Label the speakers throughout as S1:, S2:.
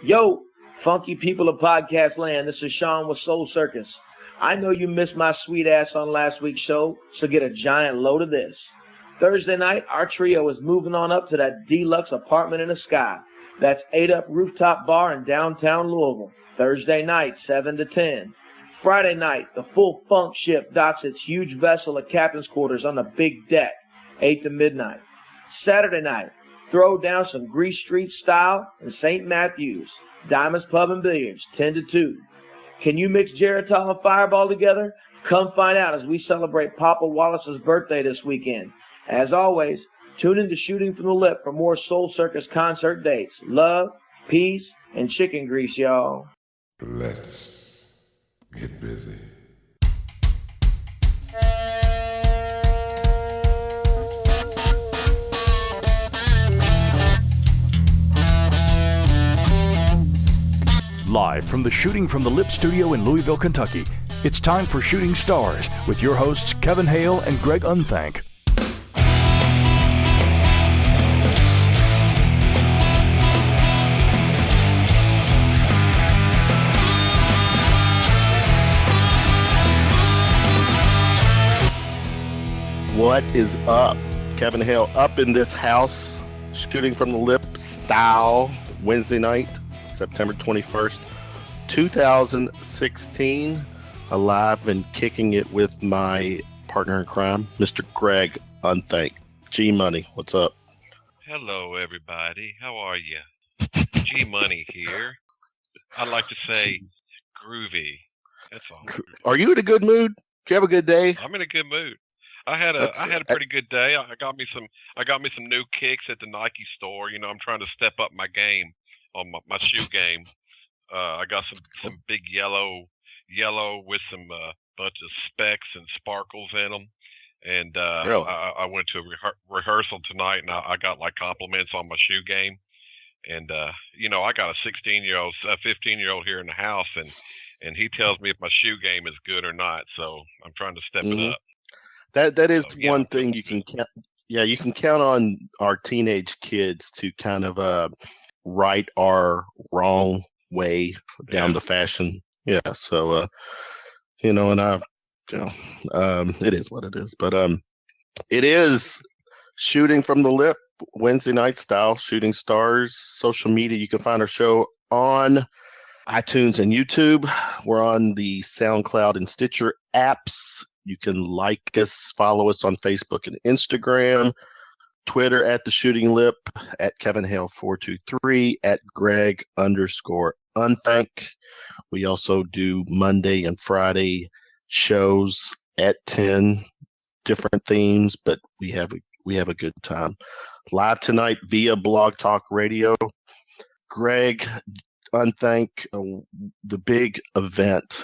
S1: Yo, funky people of podcast land, this is Sean with Soul Circus. I know you missed my sweet ass on last week's show, so get a giant load of this. Thursday night, our trio is moving on up to that deluxe apartment in the sky. That's 8-Up Rooftop Bar in downtown Louisville. Thursday night, 7 to 10. Friday night, the full funk ship docks its huge vessel at Captain's Quarters on the big deck, 8 to midnight. Saturday night, throw down some Grease Street style in St. Matthews. Diamonds Pub and Billiards, 10 to 2. Can you mix Geritol and Fireball together? Come find out as we celebrate Papa Wallace's birthday this weekend. As always, tune in to Shooting from the Lip for more Soul Circus concert dates. Love, peace, and chicken grease, y'all.
S2: Let's get busy.
S3: Live from the Shooting from the Lip studio in Louisville, Kentucky, it's time for Shooting Stars with your hosts Kevin Hale and Greg Unthank.
S4: What is up? Kevin Hale up in this house, Shooting from the Lip style, Wednesday night, September 21st, 2016, alive and kicking it with my partner in crime, Mr. Greg Unthank. G-Money, what's up?
S5: Hello, everybody. How are you? G-Money here. I'd like to say groovy. That's all.
S4: Are you in a good mood? Do you have a good day?
S5: I'm in a good mood. I had a pretty good day. I got me some new kicks at the Nike store. You know, I'm trying to step up my game on my shoe game. I got some big yellow with some bunch of specks and sparkles in them. And
S4: really?
S5: I went to a rehearsal tonight, and I got like compliments on my shoe game. And you know, I got a 15-year-old here in the house, and he tells me if my shoe game is good or not. So I'm trying to step it up.
S4: That is one thing you can count. Yeah, you can count on our teenage kids to kind of right our wrong way down the fashion. Yeah, so you know, and it is what it is. But it is Shooting from the Lip Wednesday night style, Shooting Stars. Social media, you can find our show on iTunes and YouTube. We're on the SoundCloud and Stitcher apps. You can like us, follow us on Facebook and Instagram, Twitter at The Shooting Lip, at Kevin Hale 423, at Greg_Unthank. We also do Monday and Friday shows at 10, different themes, but we have a good time. Live tonight via Blog Talk Radio. Greg Unthank, the big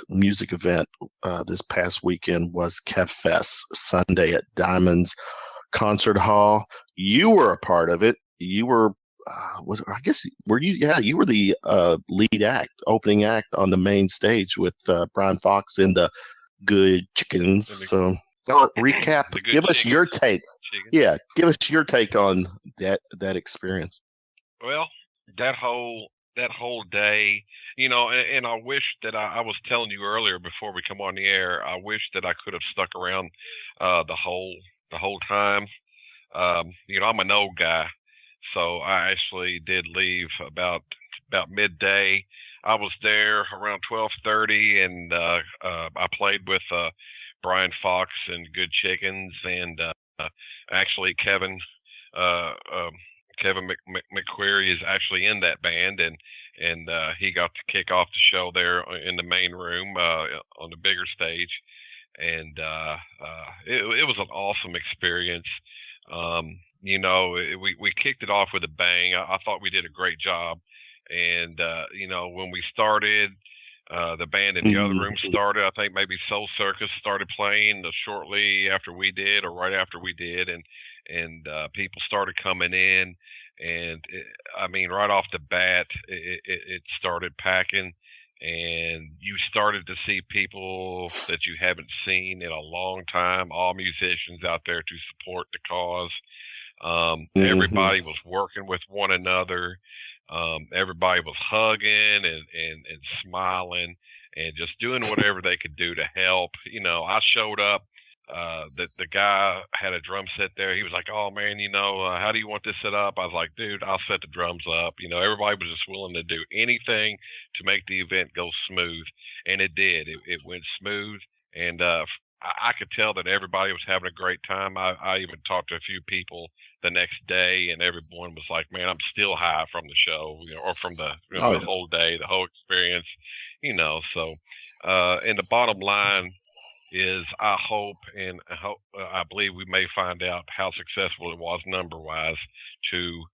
S4: music event this past weekend was KevFest Sunday at Diamonds Concert Hall. You were a part of it. You were, were you? Yeah, you were the opening act on the main stage with Brian Fox and the Good Chickens. So, recap. Give us your take. Yeah, give us your take on that experience.
S5: Well, that whole day, you know, and I wish that I was telling you earlier before we come on the air, I wish that I could have stuck around the whole time. You know, I'm an old guy, so I actually did leave about midday. I was there around 12:30, and I played with Brian Fox and Good Chickens, and actually Kevin McCreery is actually in that band, and he got to kick off the show there in the main room on the bigger stage, and it was an awesome experience. You know, we kicked it off with a bang. I thought we did a great job, and you know, when we started, the band in the other room started. I think maybe Soul Circus started playing shortly after we did, or right after we did, and people started coming in, and I mean, right off the bat, it started packing, and you started to see people that you haven't seen in a long time, all musicians out there to support the cause. Everybody was working with one another. Everybody was hugging and smiling and just doing whatever they could do to help. I showed up. The guy had a drum set there. He was like, "Oh man, how do you want this set up?" I was like, "Dude, I'll set the drums up." Everybody was just willing to do anything to make the event go smooth, and it did. It went smooth, and I could tell that everybody was having a great time. I even talked to a few people the next day, and everyone was like, "Man, I'm still high from the show, or from the the whole day, the whole experience." So, and the bottom line is I believe we may find out how successful it was number-wise to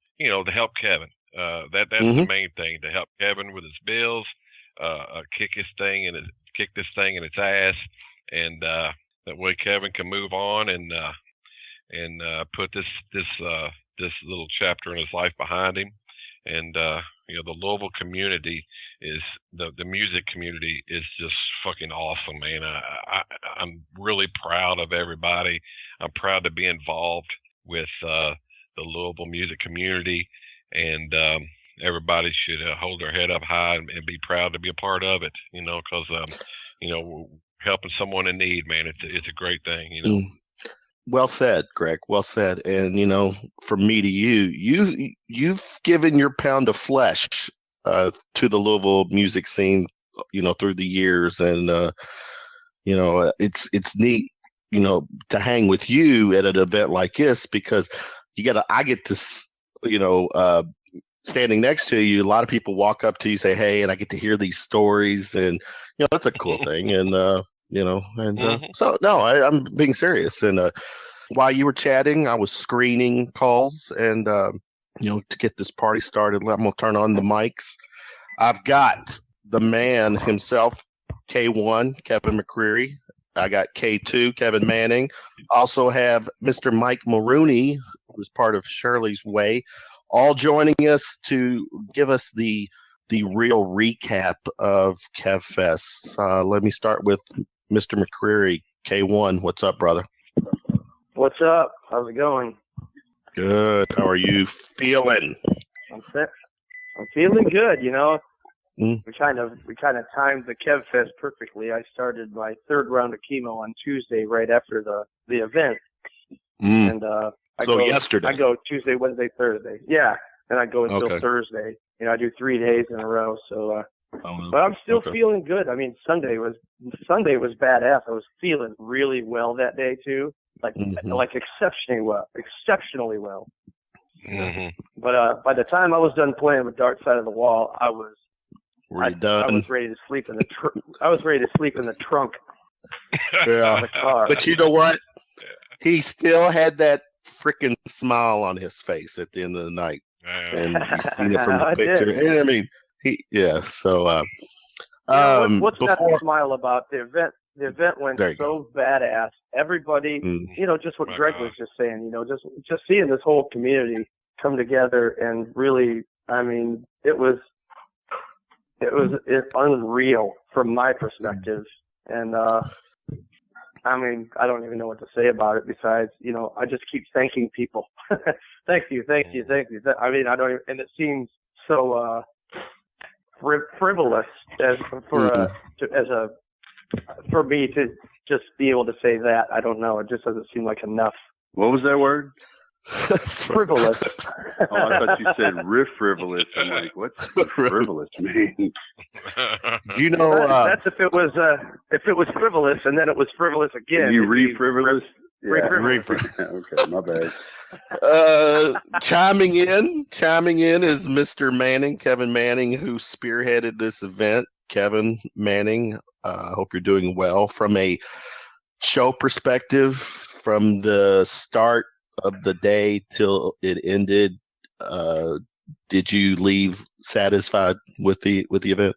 S5: help Kevin. That's the main thing, to help Kevin with his bills, kick this thing in its ass, and that way Kevin can move on and put this little chapter in his life behind him. And the Louisville community the music community is just fucking awesome, man. I'm really proud of everybody. I'm proud to be involved with the Louisville music community, and everybody should hold their head up high and be proud to be a part of it. Because helping someone in need, man, it's a great thing.
S4: Well said, Greg. Well said. And from me to you've given your pound of flesh to the Louisville music scene, through the years, and it's neat, to hang with you at an event like this, because I get to, standing next to you, a lot of people walk up to you, say, "Hey," and I get to hear these stories, and that's a cool thing, and so no, I'm being serious. And while you were chatting, I was screening calls, and to get this party started, I'm gonna turn on the mics. I've got the man himself, K1, Kevin McCreery. I got K2, Kevin Manning. Also have Mr. Mike Mulrooney, who's part of Shirley's Way, all joining us to give us the real recap of KevFest. Let me start with Mr. McCreery. K1, what's up, brother?
S6: What's up? How's it going?
S4: Good. How are you feeling?
S6: I'm feeling good. We kind of timed the KevFest perfectly. I started my third round of chemo on Tuesday, right after the event, and
S4: yesterday
S6: I go Tuesday, Wednesday, Thursday. Yeah, and I go until Thursday. I do 3 days in a row. So, but I'm still feeling good. I mean, Sunday was badass. I was feeling really well that day too. Like exceptionally well.
S5: Mm-hmm.
S6: But by the time I was done playing with Dark Side of the Wall, I was
S4: done?
S6: I was ready to sleep in the trunk.
S4: Yeah.
S6: Of the car.
S4: But you know what? He still had that freaking smile on his face at the end of the night, and you've seen it from the picture. And I mean, So,
S6: what's not to smile about the event? The event went so badass. Everybody, just what Greg was just saying, just seeing this whole community come together, and really, I mean, it was unreal from my perspective. And, I mean, I don't even know what to say about it besides, I just keep thanking people. Thank you. I mean, I don't even, and it seems so, frivolous for me to just be able to say that. I don't know. It just doesn't seem like enough.
S7: What was that word?
S6: Frivolous.
S7: Oh, I thought you said frivolous. I'm like, what's frivolous mean?
S6: That's if it was frivolous, and then it was frivolous again.
S7: You re-frivolous?
S6: Re-frivolous.
S7: Okay, my bad.
S4: Chiming in is Mr. Manning, Kevin Manning, who spearheaded this event. Kevin Manning, I hope you're doing well. From a show perspective, from the start of the day till it ended, did you leave satisfied with the event?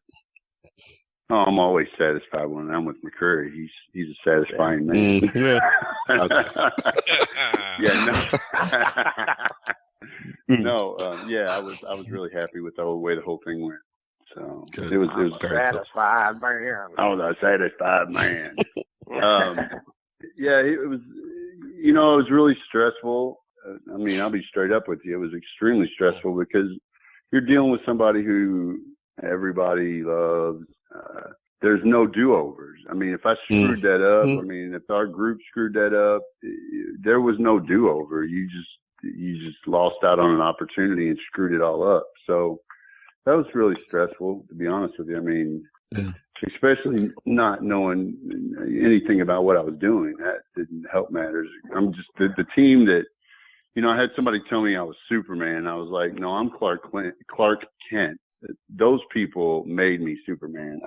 S7: Oh, I'm always satisfied when I'm with McCreery. He's a satisfying man. I was really happy with the way the whole thing went. So it was
S6: satisfied man.
S7: I was a satisfied man. It was. It was really stressful. I mean, I'll be straight up with you. It was extremely stressful because, you're dealing with somebody who everybody loves. There's no do-overs. I mean, if I screwed that up, I mean, if our group screwed that up, there was no do-over. You just lost out on an opportunity and screwed it all up. So that was really stressful, to be honest with you. I mean, especially not knowing anything about what I was doing. That didn't help matters. I'm just the team that, I had somebody tell me I was Superman. I was like, no, I'm Clark Kent. Those people made me Superman.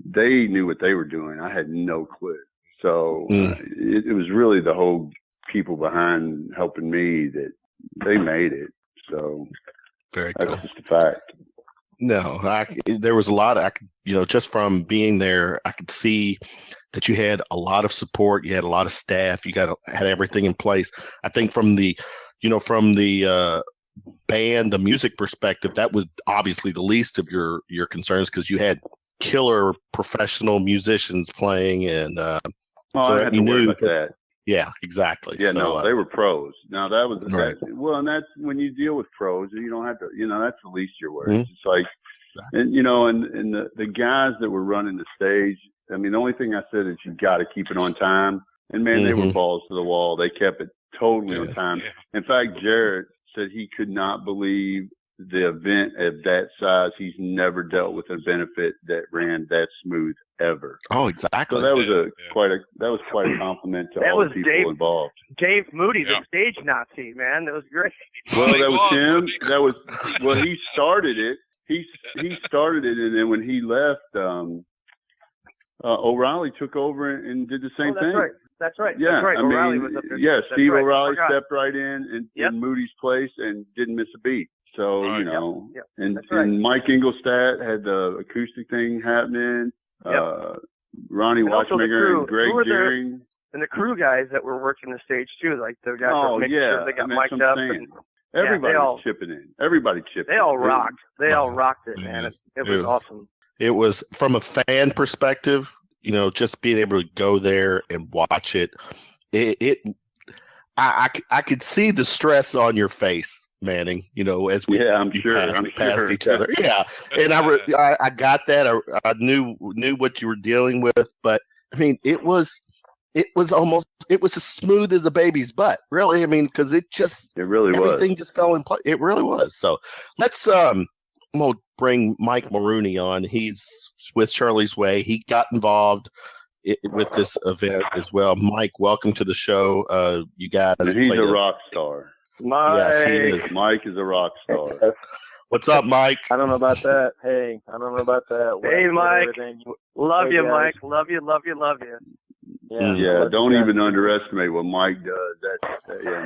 S7: They knew what they were doing. I had no clue. So it was really the whole people behind helping me that they made it. So
S4: very cool.
S7: That's just a fact.
S4: No, there was a lot. Just from being there, I could see that you had a lot of support. You had a lot of staff. You had everything in place. I think from the band, the music perspective, that was obviously the least of your concerns because you had killer professional musicians playing, and
S7: so I had to worry about that.
S4: Yeah, exactly.
S7: Yeah, no, they were pros. Now that was right. And that's when you deal with pros, you don't have to. That's the least of your worries. It's like, and the guys that were running the stage. I mean, the only thing I said is you got to keep it on time. And man, they were balls to the wall. They kept it totally on time. In fact, Jared said he could not believe the event of that size. He's never dealt with a benefit that ran that smooth ever.
S4: Oh, exactly.
S7: So that was quite a compliment to all the people involved.
S6: Dave Moody, the stage Nazi, man. That was great.
S7: Well, that was him. He started it. He started it, and then when he left, O'Reilly took over and did the same thing.
S6: That's right.
S7: Yeah,
S6: that's right. O'Reilly was up there. Yeah,
S7: Steve O'Reilly stepped right in Moody's place and didn't miss a beat. So, and Mike Ingolstadt had the acoustic thing happening. Ronnie Watchmaker and Greg Deering.
S6: And the crew guys that were working the stage too, like the guys that making sure they got mic'd up.
S7: Everybody was chipping in. Everybody chipped in.
S6: They all rocked. They all rocked it, man. It was awesome.
S4: It was, from a fan perspective, just being able to go there and watch it. I could see the stress on your face, Manning, as we passed each other. Yeah. And I got that. I knew what you were dealing with, but I mean, it was as smooth as a baby's butt, really. I mean, because everything just fell in place. It really was. So let's, we'll bring Mike Mulrooney on. He's with Shirley's Way. He got involved with this event as well. Mike, welcome to the show. You guys.
S7: And he's a rock star.
S6: Yes,
S4: he is.
S7: Mike is a rock star.
S4: What's up, Mike?
S8: I don't know about that. Hey, I don't know about that.
S6: Hey, Mike. Love you, Mike. Love you.
S7: Yeah. Don't even underestimate what Mike does.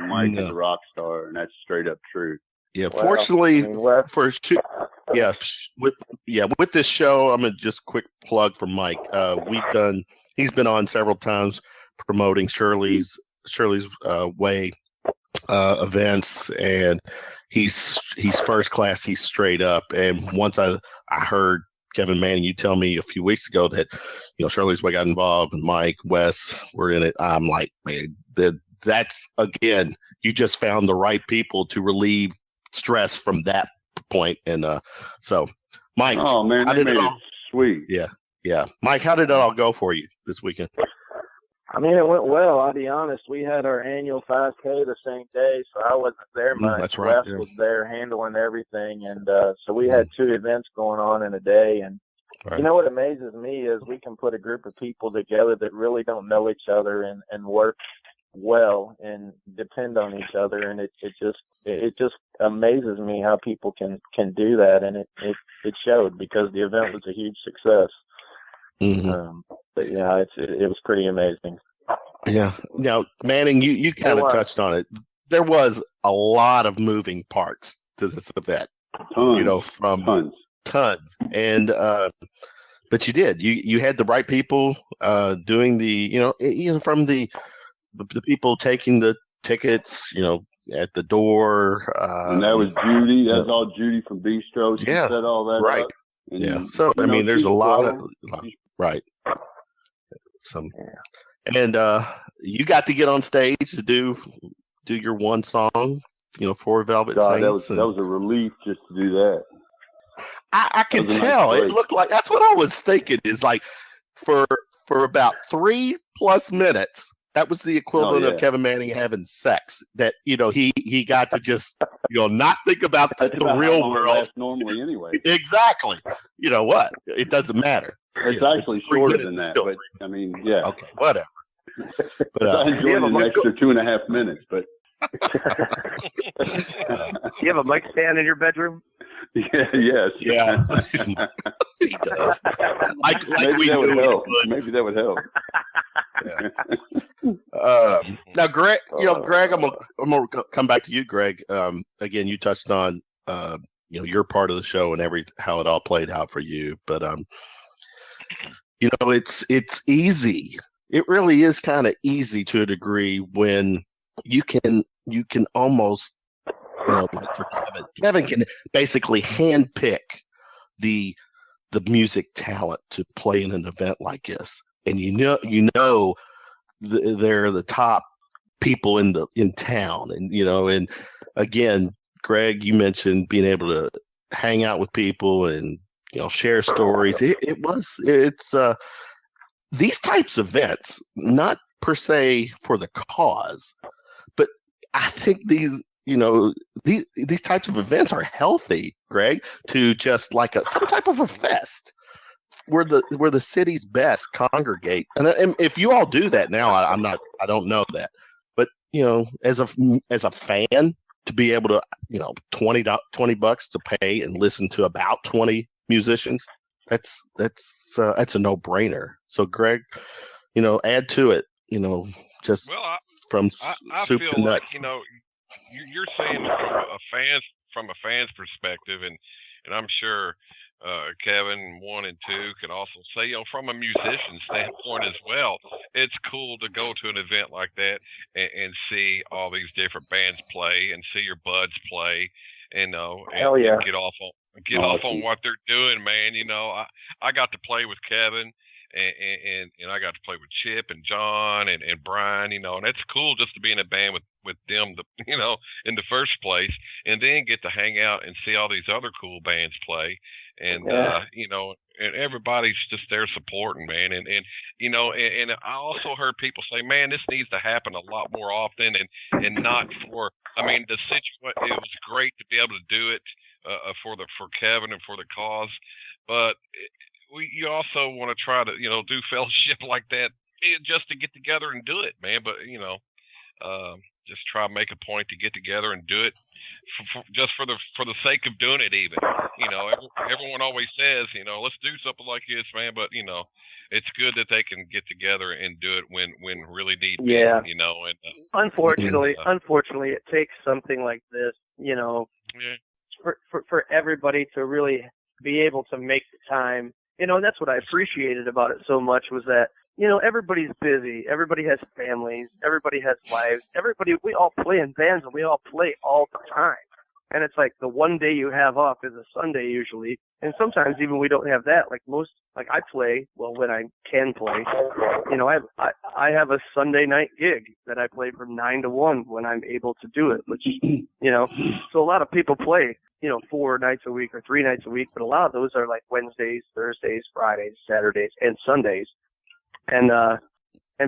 S7: Mike is a rock star, and that's straight up true.
S4: Yeah, fortunately, with this show, I'm gonna just quick plug for Mike. He's been on several times promoting Shirley's Way events, and he's first class. He's straight up. And once I heard Kevin Manning, you tell me a few weeks ago that Shirley's Way got involved, and Mike, Wes were in it. I'm like, man, that's again, you just found the right people to relieve stress from that point. And so Mike,
S7: oh man,
S4: how did it all
S7: sweet?
S4: Yeah, Mike, how did it all go for you this weekend?
S8: I mean, it went well. I'll be honest. We had our annual 5K the same day, so I wasn't there much.
S4: That's right.
S8: Wes was there handling everything, and so we had 2 events going on in a day. And what amazes me is we can put a group of people together that really don't know each other and work well and depend on each other, and it just amazes me how people can do that, and it showed because the event was a huge success. But yeah, it was pretty amazing.
S4: Yeah. Now, Manning, you kind of touched on it. There was a lot of moving parts to this event. Tons. And but you did. You had the right people doing the from the people taking the tickets, at the door.
S7: And that was Judy. That was all Judy from Bistro. She set all that
S4: right.
S7: up.
S4: And, so I mean, there's a lot of right. And you got to get on stage to do your one song Four Velvet Saints.
S7: That was a relief just to do that.
S4: I can tell. It looked like that's what I was thinking. Is like for about 3+ minutes. That was the equivalent of Kevin Manning having sex. That he got to just not think about the real world
S7: normally anyway.
S4: Exactly. You know what? It doesn't matter.
S7: It's actually shorter than that. But I mean, yeah.
S4: Okay, whatever. But
S7: I enjoyed an extra 2.5 minutes. But
S6: you have a mic stand in your bedroom?
S7: Yes.
S4: Yeah. He does. Like
S7: maybe that would help. Maybe that would help.
S4: Yeah. Now, Greg, Greg, I'm gonna come back to you, Greg. Again, you touched on your part of the show and how it all played out for you. But it's easy. It really is kind of easy to a degree when you can almost like for Kevin can basically handpick the music talent to play in an event like this, and they're the top people in town, and again, Greg, you mentioned being able to hang out with people and share stories. It's these types of events, not per se for the cause, but I think these types of events are healthy, Greg, to just like some type of a fest where the city's best congregate. And if you all do that now, I don't know that, but as a fan, to be able to $20 to pay and listen to about 20 musicians, that's a no-brainer. So Greg, add to it, just from
S5: I
S4: soup
S5: feel
S4: to nuts.
S5: like you're saying from a fan's perspective, and I'm sure Kevin 1 and 2 could also say, from a musician standpoint as well, it's cool to go to an event like that and see all these different bands play and see your buds play, and get off on what they're doing, man. I got to play with Kevin. And I got to play with Chip and John and Brian, and it's cool just to be in a band with them, in the first place, and then get to hang out and see all these other cool bands play, and and everybody's just there supporting, man, and I also heard people say, man, this needs to happen a lot more often, and not for, the situation. It was great to be able to do it for Kevin and for the cause, but you also want to try to, do fellowship like that just to get together and do it, man. But, just try to make a point to get together and do it just for the sake of doing it even. Everyone always says, let's do something like this, man. But, it's good that they can get together and do it when really need be, and
S6: unfortunately, it takes something like this, for everybody to really be able to make the time. And that's what I appreciated about it so much was that, everybody's busy. Everybody has families. Everybody has lives. We all play in bands and we all play all the time. And it's like the one day you have off is a Sunday usually. And sometimes even we don't have that. Like I play, when I can play, I have a Sunday night gig that I play from 9 to 1 when I'm able to do it, which, so a lot of people play, 4 nights a week or 3 nights a week, but a lot of those are like Wednesdays, Thursdays, Fridays, Saturdays, and Sundays. And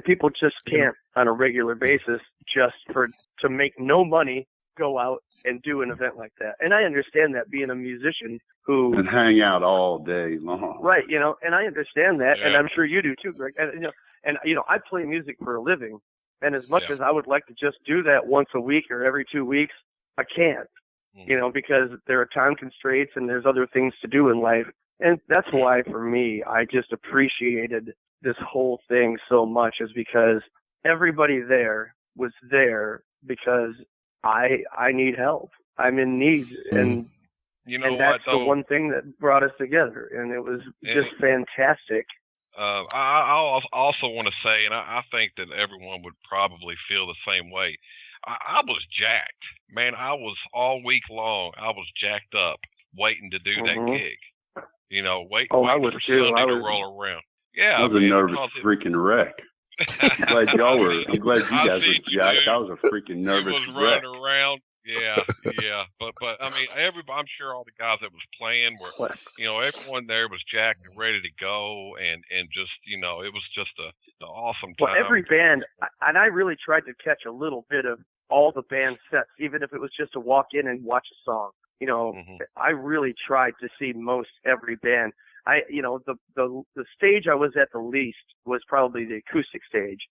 S6: people just can't on a regular basis to make no money go out and do an event like that. And I understand that, being a musician who
S7: and hang out all day long.
S6: Right, and I understand that, and I'm sure you do too, Greg. And I play music for a living, and as much as I would like to just do that once a week or every 2 weeks, I can't. Because there are time constraints and there's other things to do in life. And that's why, for me, I just appreciated this whole thing so much, is because everybody there was there because I need help. I'm in need. And that's the one thing that brought us together. And it was just fantastic.
S5: I also want to say, and I think that everyone would probably feel the same way, I was jacked, man. I was all week long. I was jacked up, waiting to do that gig. Waiting for Sunday to roll around. Yeah,
S7: I was a nervous freaking wreck. I'm glad you guys were jacked. I was a freaking nervous wreck.
S5: Running around Yeah. But I mean, I'm sure all the guys that was playing were, everyone there was jacked and ready to go, and just, it was just an awesome time.
S6: Well, every band, and I really tried to catch a little bit of all the band sets, even if it was just to walk in and watch a song. I really tried to see most every band. The stage I was at the least was probably the acoustic stage.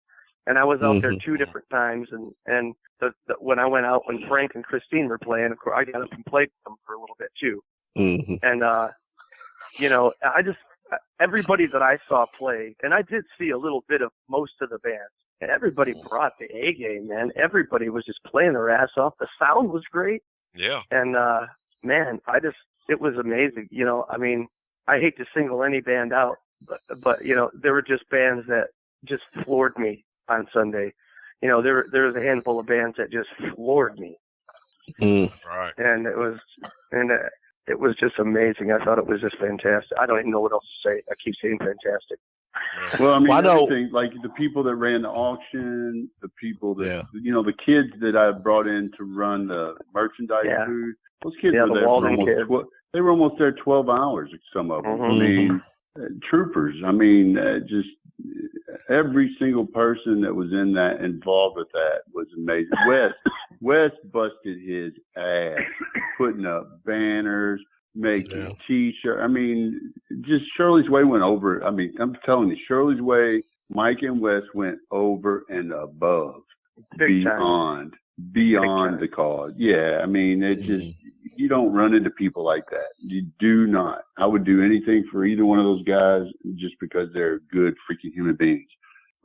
S6: And I was out there 2 different times, and when I went out, when Frank and Christine were playing, of course, I got up and played with them for a little bit too. And everybody that I saw play, and I did see a little bit of most of the bands, and everybody brought the A game, man. Everybody was just playing their ass off. The sound was great.
S5: Yeah.
S6: And man, it was amazing. I mean, I hate to single any band out, but there were just bands that just floored me on Sunday. There was a handful of bands that just floored me.
S5: Right.
S6: And it was just amazing. I thought it was just fantastic. I don't even know what else to say. I keep saying fantastic.
S7: Well, I mean, everything, like the people that ran the auction, the people that, the kids that I brought in to run the merchandise booth, those kids were there for almost they were almost there 12 hours, some of them. I mean, troopers. I mean, just every single person that was involved with that was amazing. Wes busted his ass putting up banners, making T-shirts. I mean, just Shirley's Way went over. I mean, I'm telling you, Shirley's Way, Mike and Wes went over and above, beyond the cause. Yeah, I mean, it just, you don't run into people like that. You do not. I would do anything for either one of those guys just because they're good freaking human beings.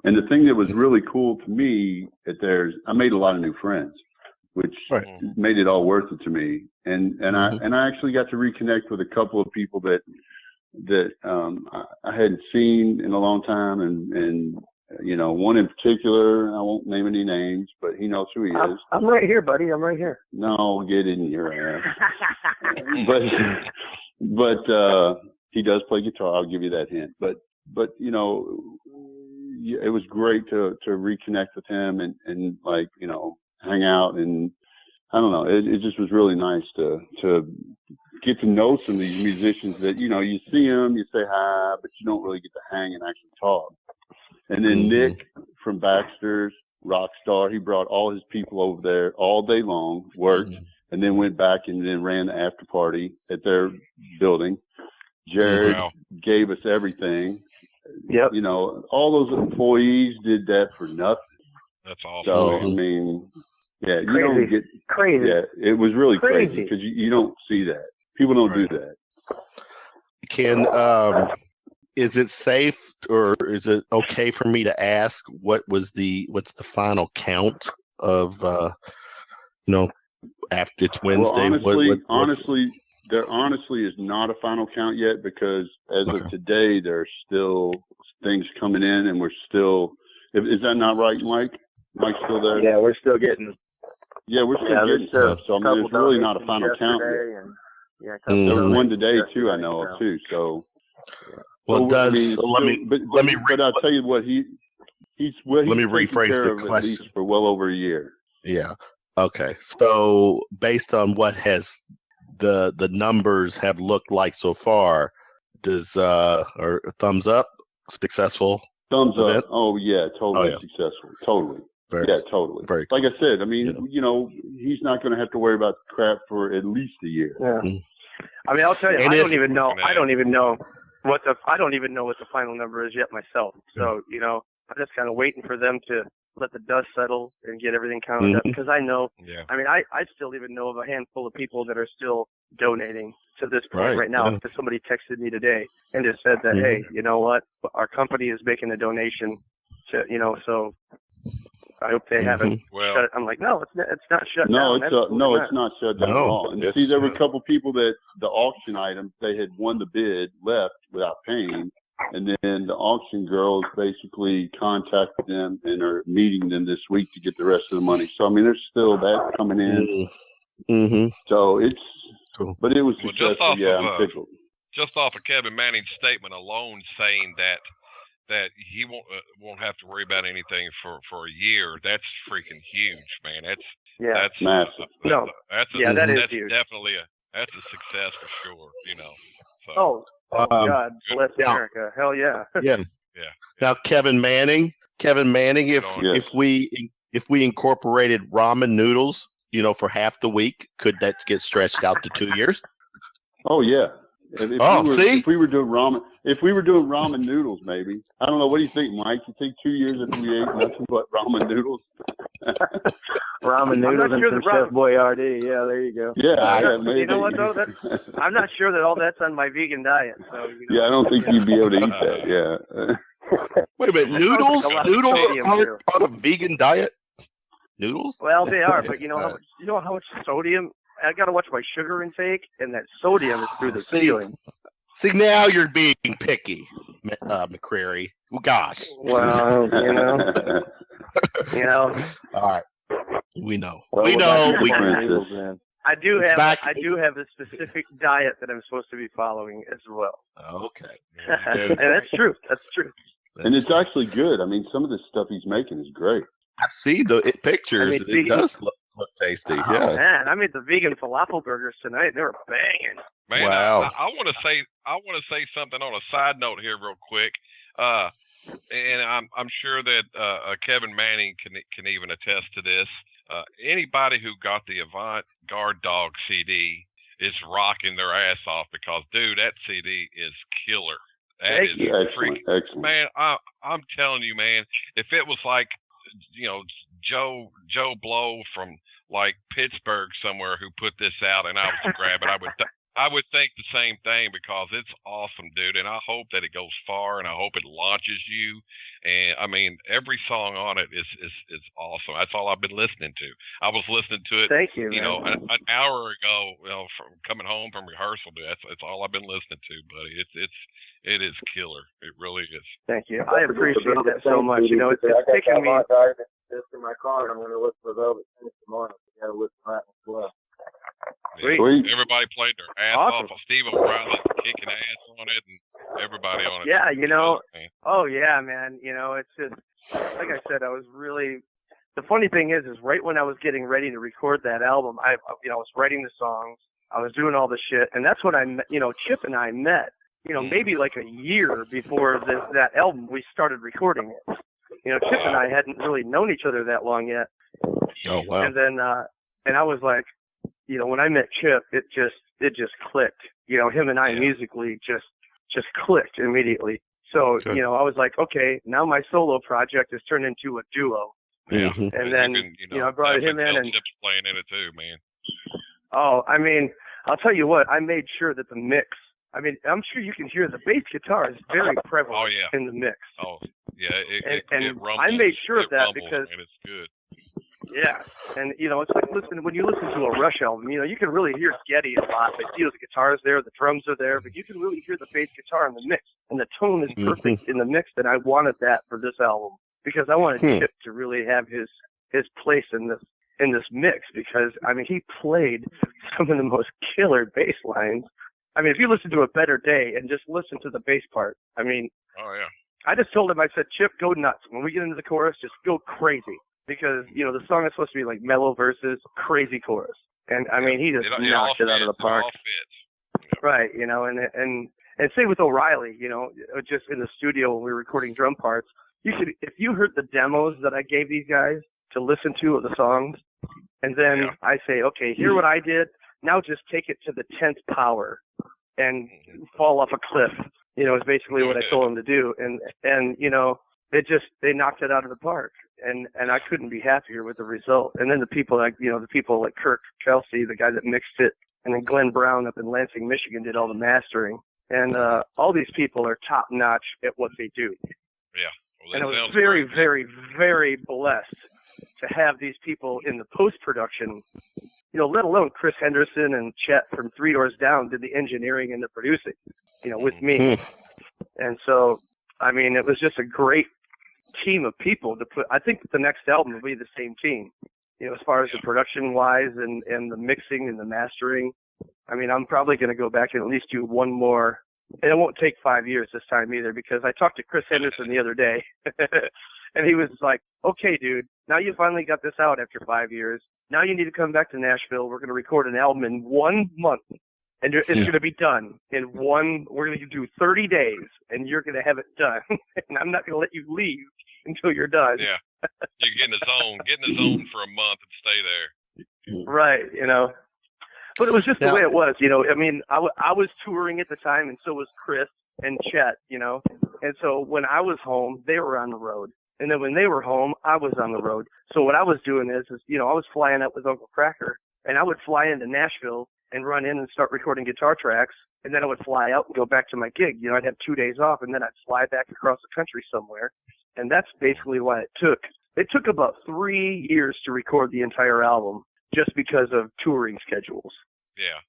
S7: And the thing that was really cool to me I made a lot of new friends, which made it all worth it to me. And I actually got to reconnect with a couple of people that I hadn't seen in a long time, and one in particular, I won't name any names, but he knows who he is.
S6: I'm right here, buddy. I'm right here.
S7: No, get in your ass. but he does play guitar. I'll give you that hint. But it was great to reconnect with him and like, hang out, and I don't know. It just was really nice to get to know some of these musicians that, you see them, you say hi, but you don't really get to hang and actually talk. And then Nick from Baxter's, rock star, he brought all his people over there all day long, worked, and then went back and then ran the after party at their building. Jared gave us everything.
S6: Yep.
S7: All those employees did that for nothing.
S5: That's awesome.
S7: So, I mean, yeah, you
S6: crazy.
S7: don't get
S6: crazy.
S7: Yeah, it was really crazy because you don't see that. People don't do that.
S4: Is it safe, or is it okay for me to ask what's the final count of after it's Wednesday?
S7: Well, honestly, there honestly is not a final count yet, because as of today, there's still things coming in, and we're still. Is that not right, Mike? Mike's still there?
S8: Yeah, we're still getting.
S7: Yeah, we're still getting stuff. So I mean, there's really not a final count yet. There was one today too, I know of too. So.
S4: Well,
S7: but I'll tell you what, let me
S4: rephrase the question.
S7: At least for well over a year.
S4: Yeah. Okay. So based on what has the numbers have looked like so far, does or thumbs up, successful?
S7: Thumbs
S4: event?
S7: Up. Oh yeah, totally successful. Totally. Totally. Like I said, I mean, he's not going to have to worry about crap for at least a year.
S6: Yeah. I mean, I'll tell you, I don't even know what the final number is yet myself. So, I'm just kind of waiting for them to let the dust settle and get everything counted up, because I know, I mean, I still even know of a handful of people that are still donating to this point right now. Because somebody texted me today and just said that, hey, you know what, our company is making a donation to, so I hope they haven't shut it. I'm like, no, it's not shut down.
S7: It's not shut down at all. And see, there were a couple people that the auction items, they had won the bid, left without paying. And then the auction girls basically contacted them and are meeting them this week to get the rest of the money. So, I mean, there's still that coming in. So it's, but it was successful. I'm tickled.
S5: Just off of Kevin Manning's statement alone, saying that he won't have to worry about anything for a year. That's freaking huge, man.
S6: Yeah.
S5: That's
S7: massive.
S5: That's
S6: huge.
S5: Definitely that's a success for sure.
S6: So. God bless America. Hell yeah.
S4: Yeah. Now Kevin Manning, if we incorporated ramen noodles, for half the week, could that get stretched out to 2 years?
S7: Oh yeah. If we were doing ramen noodles, maybe. I don't know. What do you think, Mike? You think 2 years if we ate nothing but ramen noodles?
S8: Ramen noodles and some Chef Boyardee. Yeah, there you go.
S7: Yeah, maybe.
S6: You know what though? I'm not sure that all that's on my vegan diet. So.
S7: Yeah, I don't think you'd be able to eat that. Yeah.
S4: Wait a minute, noodles aren't part of vegan diet. Noodles?
S6: Well, they are, but you know how much sodium. I got to watch my sugar intake, and that sodium is through the ceiling.
S4: See, now you're being picky, McCreery. Well, gosh.
S6: Well,
S4: All right. We know.
S6: I do have a specific diet that I'm supposed to be following as well.
S4: Okay.
S6: And that's true. That's true.
S7: And it's actually good. I mean, some of the stuff he's making is great.
S4: I've seen the pictures. It does look tasty.
S6: Oh, man, I made the vegan falafel burgers tonight. They were banging.
S5: Man,
S4: wow.
S5: I want to say something on a side note here, real quick. And I'm sure that Kevin Manning can even attest to this. Anybody who got the Avant Guard Dog CD is rocking their ass off because, dude, that CD is killer. That is
S7: excellent.
S5: Man, I'm telling you, man, if it was like, Joe Blow from like Pittsburgh somewhere who put this out and I was to grab it, I would think the same thing because it's awesome, dude. And I hope that it goes far and I hope it launches you. And I mean, every song on it is awesome. That's all I've been listening to. I was listening to it,
S6: Thank you,
S5: an hour ago, from coming home from rehearsal. Dude, that's all I've been listening to, buddy. It is killer. It really is.
S6: Thank you. I appreciate that so much. It's taking me.
S8: Just in my car, and I'm going to look for Velvet tomorrow. I got to listen to that as well.
S6: Sweet.
S5: Everybody played their ass off. Steve O'Reilly kicking ass on it, and everybody on it.
S6: Yeah, Oh yeah, man. It's just like I said. I was really. The funny thing is right when I was getting ready to record that album, I was writing the songs. I was doing all the shit, and that's when Chip and I met. Maybe like a year before that album, we started recording it. Chip and I hadn't really known each other that long yet.
S4: Oh wow!
S6: And then, and I was like, when I met Chip, it just clicked. Him and I musically just clicked immediately. So I was like, okay, now my solo project has turned into a duo.
S5: Yeah.
S6: And then I brought him in and
S5: Chip's playing in it too, man.
S6: Oh, I mean, I'll tell you what. I made sure that the mix. I mean, I'm sure you can hear the bass guitar is very prevalent in the mix.
S5: Oh, yeah. It rumbles.
S6: I made sure of that because
S5: it's good.
S6: Yeah, and it's like when you listen to a Rush album, you can really hear Geddy a lot. The guitar's there, the drums are there, but you can really hear the bass guitar in the mix, and the tone is perfect in the mix. And I wanted that for this album because I wanted Chip to really have his place in this mix because I mean he played some of the most killer bass lines. I mean, if you listen to A Better Day and just listen to the bass part, I mean,
S5: oh yeah.
S6: I just told him, I said, Chip, go nuts. When we get into the chorus, just go crazy. Because, the song is supposed to be like mellow verses, crazy chorus. And I mean, he just knocked it out of the park.
S5: It all fits.
S6: Right, and same with O'Reilly, just in the studio when we were recording drum parts. If you heard the demos that I gave these guys to listen to of the songs, and then I say, okay, hear what I did. Now just take it to the 10th power and fall off a cliff. Is basically what I told them to do. And they knocked it out of the park. And I couldn't be happier with the result. And then the people like Kirk Kelsey, the guy that mixed it, and then Glenn Brown up in Lansing, Michigan did all the mastering. And all these people are top notch at what they do.
S5: Yeah. Well,
S6: and I was very, very, very blessed to have these people in the post-production, let alone Chris Henderson and Chet from Three Doors Down did the engineering and the producing, with me. And so, I mean, it was just a great team of people to put. I think the next album will be the same team, as far as the production-wise and the mixing and the mastering. I mean, I'm probably going to go back and at least do one more. And it won't take 5 years this time either because I talked to Chris Henderson the other day, and he was like, okay, dude, Now you finally got this out after 5 years. Now you need to come back to Nashville. We're going to record an album in 1 month. And it's going to be done we're going to do 30 days, and you're going to have it done. And I'm not going to let you leave until you're done.
S5: Yeah. You get in the zone for a month and stay there.
S6: Right, But it was just the way it was, I mean, I was touring at the time, and so was Chris and Chet, And so when I was home, they were on the road. And then when they were home, I was on the road. So what I was doing is I was flying up with Uncle Cracker, and I would fly into Nashville and run in and start recording guitar tracks, and then I would fly out and go back to my gig. I'd have 2 days off, and then I'd fly back across the country somewhere. And that's basically what it took. It took about 3 years to record the entire album just because of touring schedules.
S5: Yeah.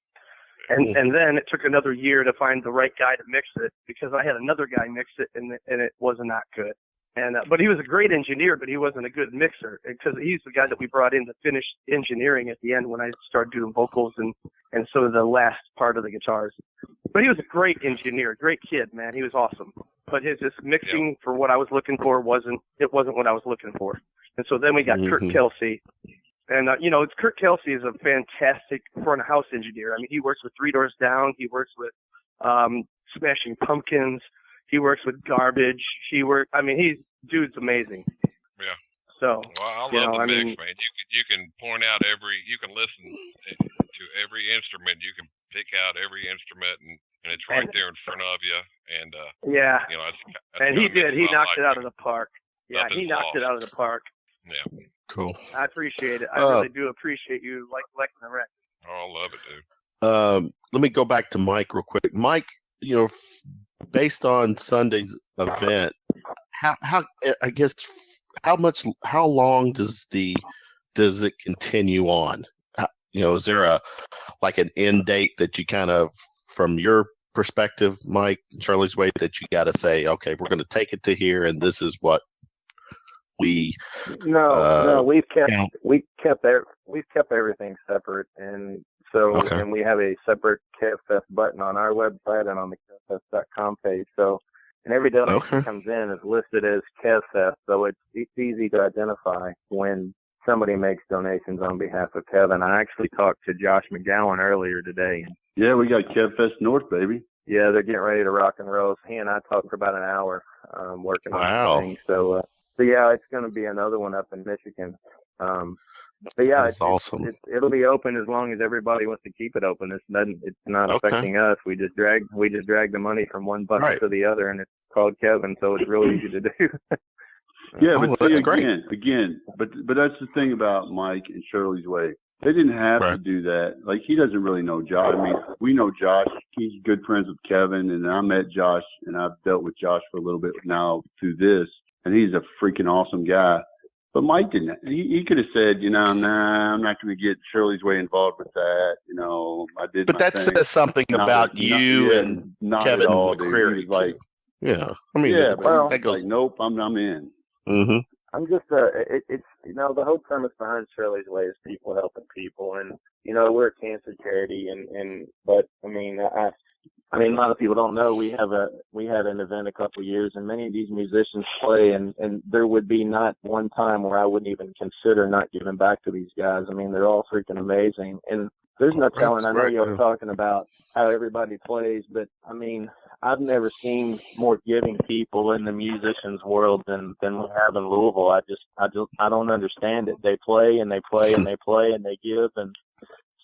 S6: And then it took another year to find the right guy to mix it, because I had another guy mix it, and it was not good. And but he was a great engineer, but he wasn't a good mixer, because he's the guy that we brought in to finish engineering at the end when I started doing vocals and some of the last part of the guitars. But he was a great engineer, great kid, man. He was awesome. But his mixing for what I was looking for wasn't what I was looking for. And so then we got Kurt Kelsey. And, Kurt Kelsey is a fantastic front of house engineer. I mean, he works with Three Doors Down. He works with Smashing Pumpkins. He works with Garbage. Dude's amazing.
S5: Yeah.
S6: So,
S5: well, I love the mix, man. You can point out you can listen to every instrument. You can pick out every instrument, and it's right there in front of you. And
S6: yeah.
S5: That's
S6: and he did. He knocked it out of the park. Yeah,
S5: Nothing's
S6: he knocked it out of the park.
S5: Yeah.
S4: Cool.
S6: I appreciate it. I really do appreciate you liking the record.
S5: Oh, I love it, dude.
S4: Let me go back to Mike real quick. Mike, based on Sunday's event, how long does it continue on? Is there an end date that you kind of, from your perspective, Mike and Shirley's way, that you got to say, okay, we're going to take it to here, and this is what we
S8: we've kept everything separate, and so and we have a separate KevFest button on our website and on the KevFest.com page. So, and every donation that comes in is listed as KevFest, so it's easy to identify when somebody makes donations on behalf of Kevin. I actually talked to Josh McGowan earlier today.
S7: Yeah, we got KevFest North, baby.
S8: Yeah, they're getting ready to rock and roll. He and I talked for about an hour working on things. So yeah, it's going to be another one up in Michigan. But yeah, it's awesome. It'll be open as long as everybody wants to keep it open. It's not affecting us. We just drag the money from one bucket to the other, and it's called Kevin, so it's really easy to do.
S7: Yeah, but that's great. Again, but that's the thing about Mike and Shirley's way. They didn't have to do that. Like, he doesn't really know Josh. I mean, we know Josh. He's good friends with Kevin, and I met Josh, and I've dealt with Josh for a little bit now through this, and he's a freaking awesome guy. But Mike didn't. He could have said, nah, I'm not going to get Shirley's way involved with that. I did.
S4: But that says something about you and Kevin McCreery.
S7: Like, that goes. Like, nope, I'm in.
S4: Mm-hmm.
S8: I'm just it's the whole premise behind Shirley's Way is people helping people, and we're a cancer charity, but I mean a lot of people don't know we had an event a couple of years, and many of these musicians play, and there would be not one time where I wouldn't even consider not giving back to these guys. I mean, they're all freaking amazing, and there's no telling. I know you're talking about how everybody plays, but I mean, I've never seen more giving people in the musicians world than we have in Louisville. I don't understand it. They play and they play and they play and they give, and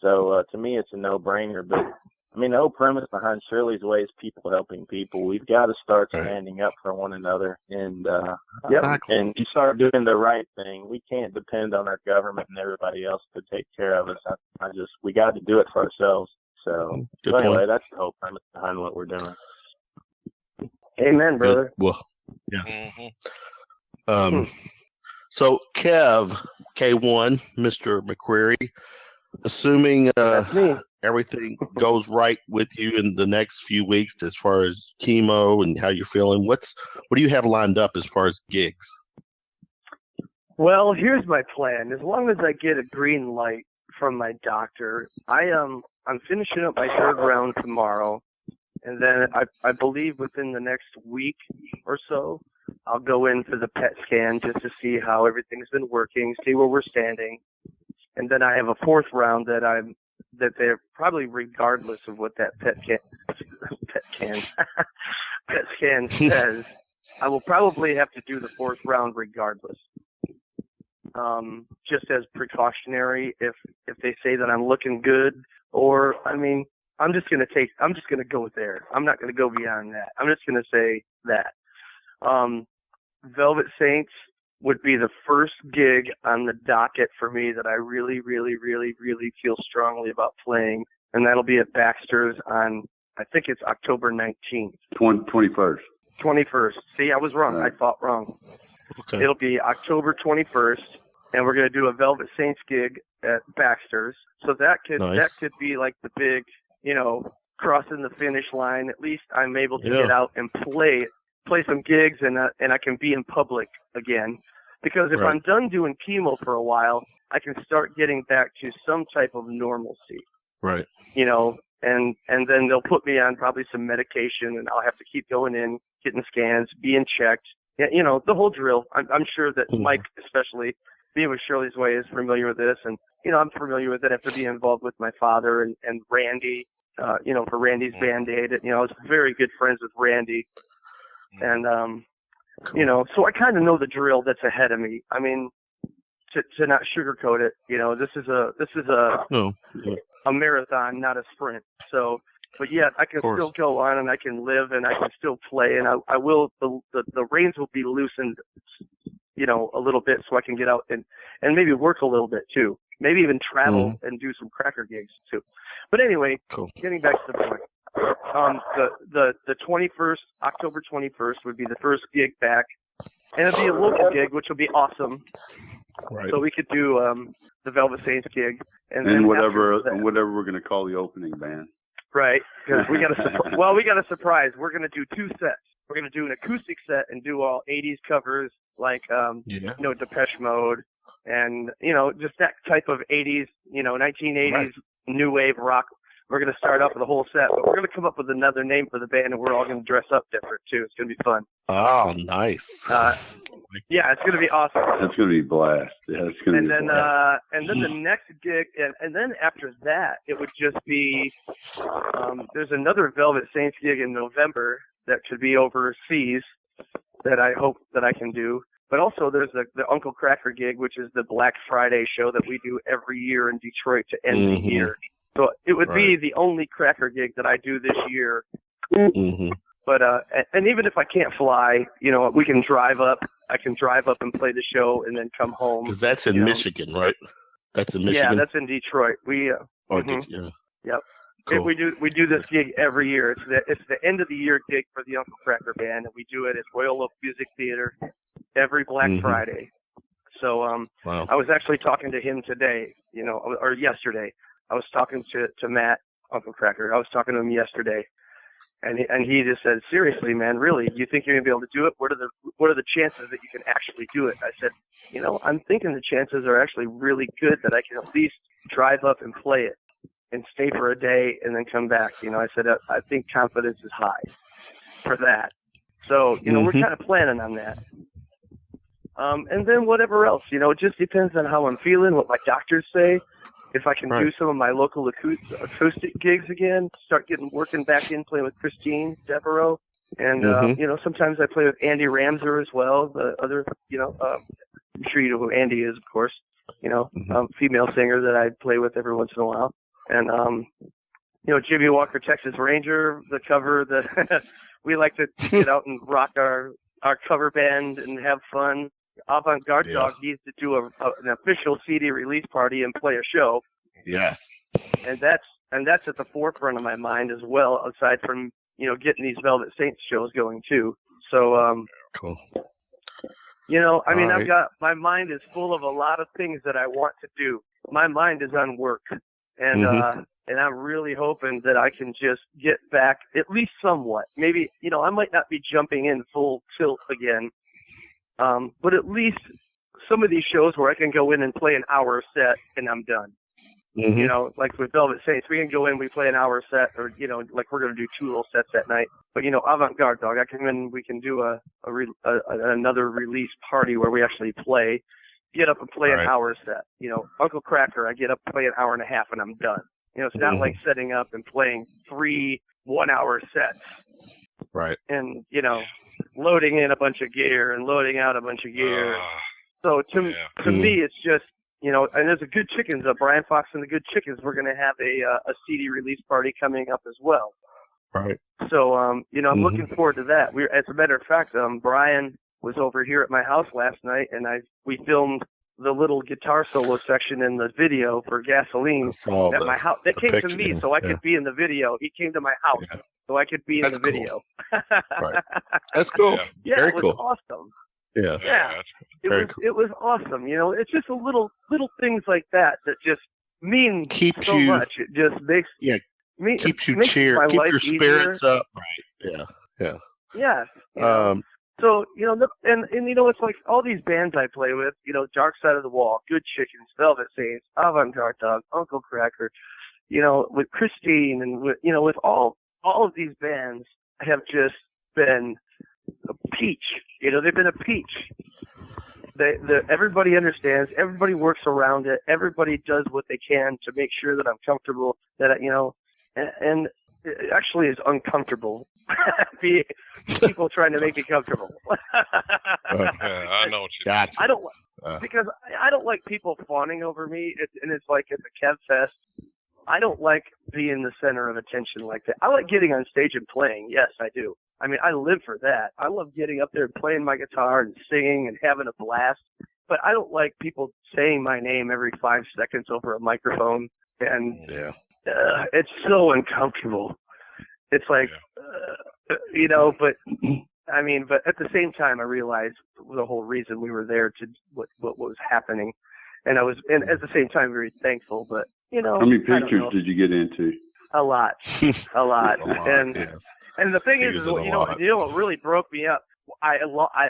S8: so to me it's a no-brainer. But I mean, the whole premise behind Shirley's Way is people helping people. We've got to start standing up for one another, and and you start doing the right thing. We can't depend on our government and everybody else to take care of us. We got to do it for ourselves. So anyway, that's the whole premise behind what we're doing. Amen, brother.
S4: Well, yes. So Kev, K1, Mr. McCreery, assuming everything goes right with you in the next few weeks as far as chemo and how you're feeling, what do you have lined up as far as gigs?
S6: Well, here's my plan. As long as I get a green light from my doctor, I'm finishing up my third round tomorrow. And then I believe within the next week or so, I'll go in for the PET scan just to see how everything's been working, see where we're standing. And then I have a fourth round that they're probably, regardless of what that PET scan says, I will probably have to do the fourth round regardless. Just as precautionary, if they say that I'm looking good, or I mean, I'm just gonna go there. I'm not gonna go beyond that. I'm just gonna say that. Velvet Saints would be the first gig on the docket for me that I really, really, really, really feel strongly about playing, and that'll be at Baxter's on, I think it's October 19th.
S7: 21st.
S6: 21st. See, I was wrong. I thought wrong.
S4: Okay.
S6: It'll be October 21st, and we're going to do a Velvet Saints gig at Baxter's. So that could be like the big, crossing the finish line. At least I'm able to get out and play some gigs, and I can be in public again. Because if I'm done doing chemo for a while, I can start getting back to some type of normalcy.
S4: Right.
S6: And then they'll put me on probably some medication, and I'll have to keep going in, getting scans, being checked. The whole drill. I'm sure that Mike, especially being with Shirley's Way, is familiar with this, and I'm familiar with it after being involved with my father and Randy. For Randy's Band-Aid. I was very good friends with Randy, and so I kind of know the drill that's ahead of me. I mean, to not sugarcoat it, this is a marathon, not a sprint. So, but yet I can still go on, and I can live, and I can still play, and I will. The reins will be loosened, a little bit, so I can get out and maybe work a little bit too. Maybe even travel and do some cracker gigs too. But anyway, getting back to the point. The 21st, October 21st would be the first gig back, and it'll be a local gig, which will be awesome.
S4: Right.
S6: So we could do the Velvet Saints gig,
S7: and whatever we're going to call the opening band.
S6: Right, because we got a surprise. We're going to do two sets. We're going to do an acoustic set and do all 80s covers like Depeche Mode and just that type of 80s, 1980s new wave rock. We're going to start off with a whole set, but we're going to come up with another name for the band, and we're all going to dress up different, too. It's going to be fun.
S4: Oh, nice.
S6: Yeah, it's going to be awesome.
S7: It's going to be blast. Yeah, it's going to be blast.
S6: And then the next gig, and then after that, it would just be, there's another Velvet Saints gig in November that could be overseas that I hope that I can do. But also there's the Uncle Cracker gig, which is the Black Friday show that we do every year in Detroit to end the year. So it would be the only cracker gig that I do this year. But and even if I can't fly, we can drive up. I can drive up and play the show and then come home.
S4: Because that's in Michigan, right? That's in Michigan.
S6: Yeah, that's in Detroit. We Yep.
S4: Cool.
S6: We do this gig every year. It's the end of the year gig for the Uncle Cracker Band, and we do it at Royal Oak Music Theater every Black Friday. So I was actually talking to him today, or yesterday. I was talking to Matt, Uncle Cracker. I was talking to him yesterday, and he just said, "Seriously, man, really? You think you're gonna be able to do it? What are the chances that you can actually do it?" I said, "I'm thinking the chances are actually really good that I can at least drive up and play it, and stay for a day and then come back." I said, "I think confidence is high for that." So we're kind of planning on that. And then whatever else, it just depends on how I'm feeling, what my doctors say. If I can do some of my local acoustic gigs again, start working back in, playing with Christine Devereaux. And, sometimes I play with Andy Ramser as well, the other, I'm sure you know who Andy is, of course, female singer that I play with every once in a while. And, Jimmy Walker, Texas Ranger, the cover that we like to get out and rock our cover band and have fun. Avant Garde Dog needs to do an official CD release party and play a show.
S4: Yes.
S6: And that's at the forefront of my mind as well, aside from, getting these Velvet Saints shows going too. So,
S4: cool.
S6: I've got, my mind is full of a lot of things that I want to do. My mind is on work, and I'm really hoping that I can just get back at least somewhat. Maybe, I might not be jumping in full tilt again. But at least some of these shows where I can go in and play an hour set and I'm done. You know, like with Velvet Saints, we can go in, we play an hour set, or, you know, like we're going to do 2 little sets that night. But, you know, Avant-Garde Dog, I come in, we can do another release party where we actually play, get up and play an hour set. You know, Uncle Cracker, I get up and play an hour and a half and I'm done. You know, it's not like setting up and playing 3 1-hour sets.
S4: Right.
S6: And, you know, loading in a bunch of gear and loading out a bunch of gear. So to me, it's just, you know, and there's a Good Chickens, Brian Fox and the Good Chickens. We're going to have a CD release party coming up as well.
S4: Right.
S6: So, you know, I'm looking forward to that. As a matter of fact, Brian was over here at my house last night, and we filmed the little guitar solo section in the video for Gasoline at my house. They came to me so I could be in the video. He came to my house so I could be in the video.
S4: Right. That's cool.
S6: Yeah,
S4: Very
S6: it was
S4: cool.
S6: awesome.
S4: Yeah.
S6: It was awesome. You know, it's just little things like that just mean
S4: keeps
S6: so much. It just makes
S4: keeps you cheer, keep your spirits up. Right. Yeah.
S6: Yeah. You know? So, you know, and you know, it's like all these bands I play with, you know, Dark Side of the Wall, Good Chickens, Velvet Saints, Avant-Garde Dog, Uncle Cracker, you know, with Christine and with, you know, with all of these bands have just been a peach. You know, they've been a peach. Everybody understands. Everybody works around it. Everybody does what they can to make sure that I'm comfortable. That, you know, and it actually is uncomfortable. People trying to make me comfortable.
S5: I know what you mean.
S6: I don't because I don't like people fawning over me. It's like at the KevFest. I don't like being the center of attention like that. I like getting on stage and playing. Yes, I do. I mean, I live for that. I love getting up there and playing my guitar and singing and having a blast. But I don't like people saying my name every 5 seconds over a microphone. And it's so uncomfortable. It's like, you know, but I mean, but at the same time, I realized the whole reason we were there to what was happening. And at the same time, very thankful. But, you know,
S7: how many pictures did you get into?
S6: A lot. And the thing is you know what really broke me up? I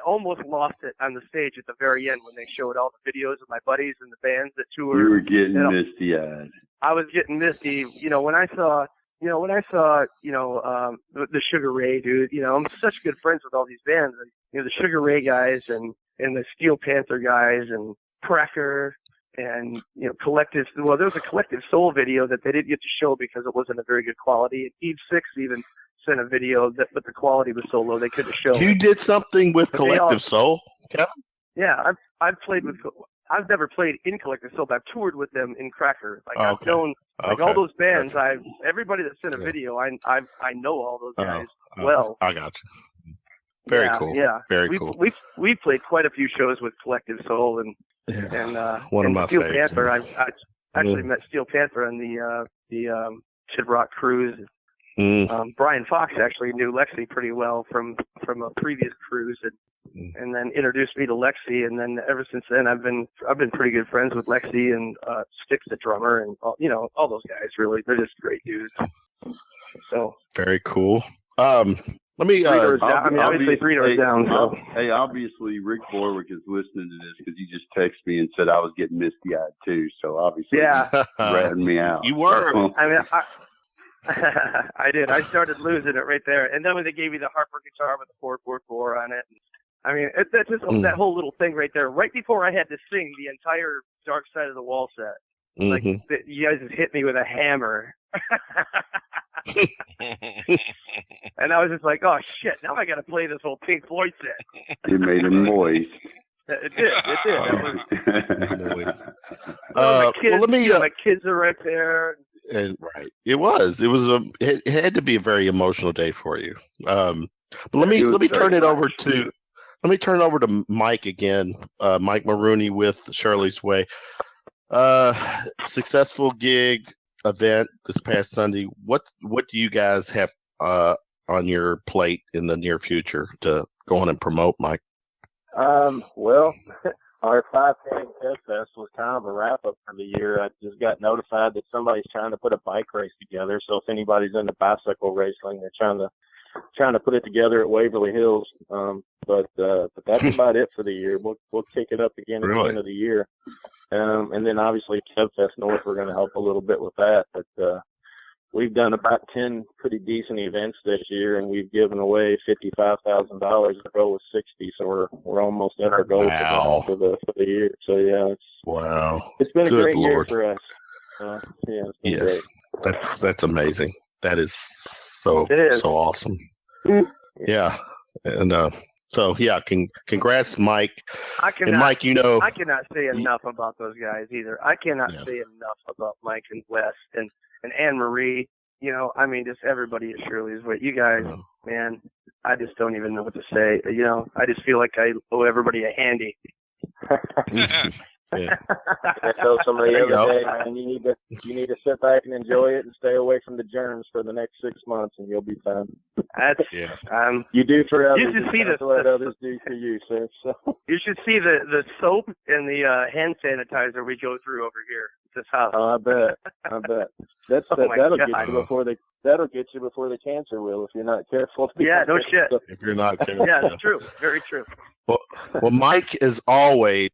S6: almost lost it on the stage at the very end when they showed all the videos of my buddies and the bands that toured.
S7: You were getting misty-eyed.
S6: I was getting misty. You know, when I saw the Sugar Ray dude, you know, I'm such good friends with all these bands. And, you know, the Sugar Ray guys and the Steel Panther guys and Cracker. And, you know, Collective, well, there was a Collective Soul video that they didn't get to show because it wasn't a very good quality. Eve 6 even sent a video, but the quality was so low they couldn't show it.
S4: You did something with Collective Soul, Kevin?
S6: Yeah, I've never played in Collective Soul, but I've toured with them in Cracker. Like, I've known, like, all those bands, everybody that sent a video, I know all those guys well.
S4: I got you. Very cool.
S6: Yeah.
S4: Very cool.
S6: We've played quite a few shows with Collective Soul and
S4: one of my
S6: Steel
S4: favorites.
S6: Panther. I actually met Steel Panther on the Kid Rock cruise. Brian Fox actually knew Lexi pretty well from a previous cruise, and then introduced me to Lexi. And then ever since then, I've been pretty good friends with Lexi and Sticks the drummer, and all those guys. Really, they're just great dudes. So
S4: very cool. Let me.
S6: Obviously 3 doors down. So.
S7: Hey, obviously Rick Borwick is listening to this because he just texted me and said I was getting misty-eyed too. So obviously, he's ratting me out.
S4: You were.
S6: I mean, I did. I started losing it right there, and then when they gave me the Harper guitar with the 444 on it, I mean, that's just that whole little thing right there. Right before I had to sing the entire Dark Side of the Wall set, like you guys just hit me with a hammer. And I was just like, oh shit, now I gotta play this whole Pink Floyd set.
S7: You made him moist.
S6: It did.
S4: Moist.
S6: My kids are right there.
S4: And right, it had to be a very emotional day for you. But let me turn it over to Mike again. Mike Mulrooney with Shirley's Way. Successful gig event this past Sunday. What do you guys have on your plate in the near future to go on and promote, Mike?
S8: Well, our 5K KevFest was kind of a wrap-up for the year. I just got notified that somebody's trying to put a bike race together. So if anybody's into bicycle racing, they're trying to put it together at Waverly Hills. But that's about it for the year. We'll kick it up again at the end of the year. And then obviously KevFest North, we're going to help a little bit with that. But we've done about 10 pretty decent events this year, and we've given away $55,000. The goal was 60, so we're almost at our goal for the year. So yeah, it's been a great year for us. Yeah, it's been great.
S4: That's amazing. That is so awesome. Yeah, and so yeah, congrats, Mike. Mike,
S6: I cannot say enough about those guys either. I cannot say enough about Mike and Wes and Anne Marie. I mean, just everybody at Shirley's. But you guys, man, I just don't even know what to say. I just feel like I owe everybody a handy.
S8: I told somebody the other day, man, you need to sit back and enjoy it and stay away from the germs for the next 6 months, and you'll be fine. You do for others.
S6: You should see
S8: what others do for you, sir. So.
S6: You should see the soap and the hand sanitizer we go through over here at this house.
S8: Oh, I bet. That'll get you before the cancer will if you're not careful.
S6: Yeah, no shit.
S4: If you're not careful.
S6: Yeah, it's true. Very true.
S4: Well, Mike, as always,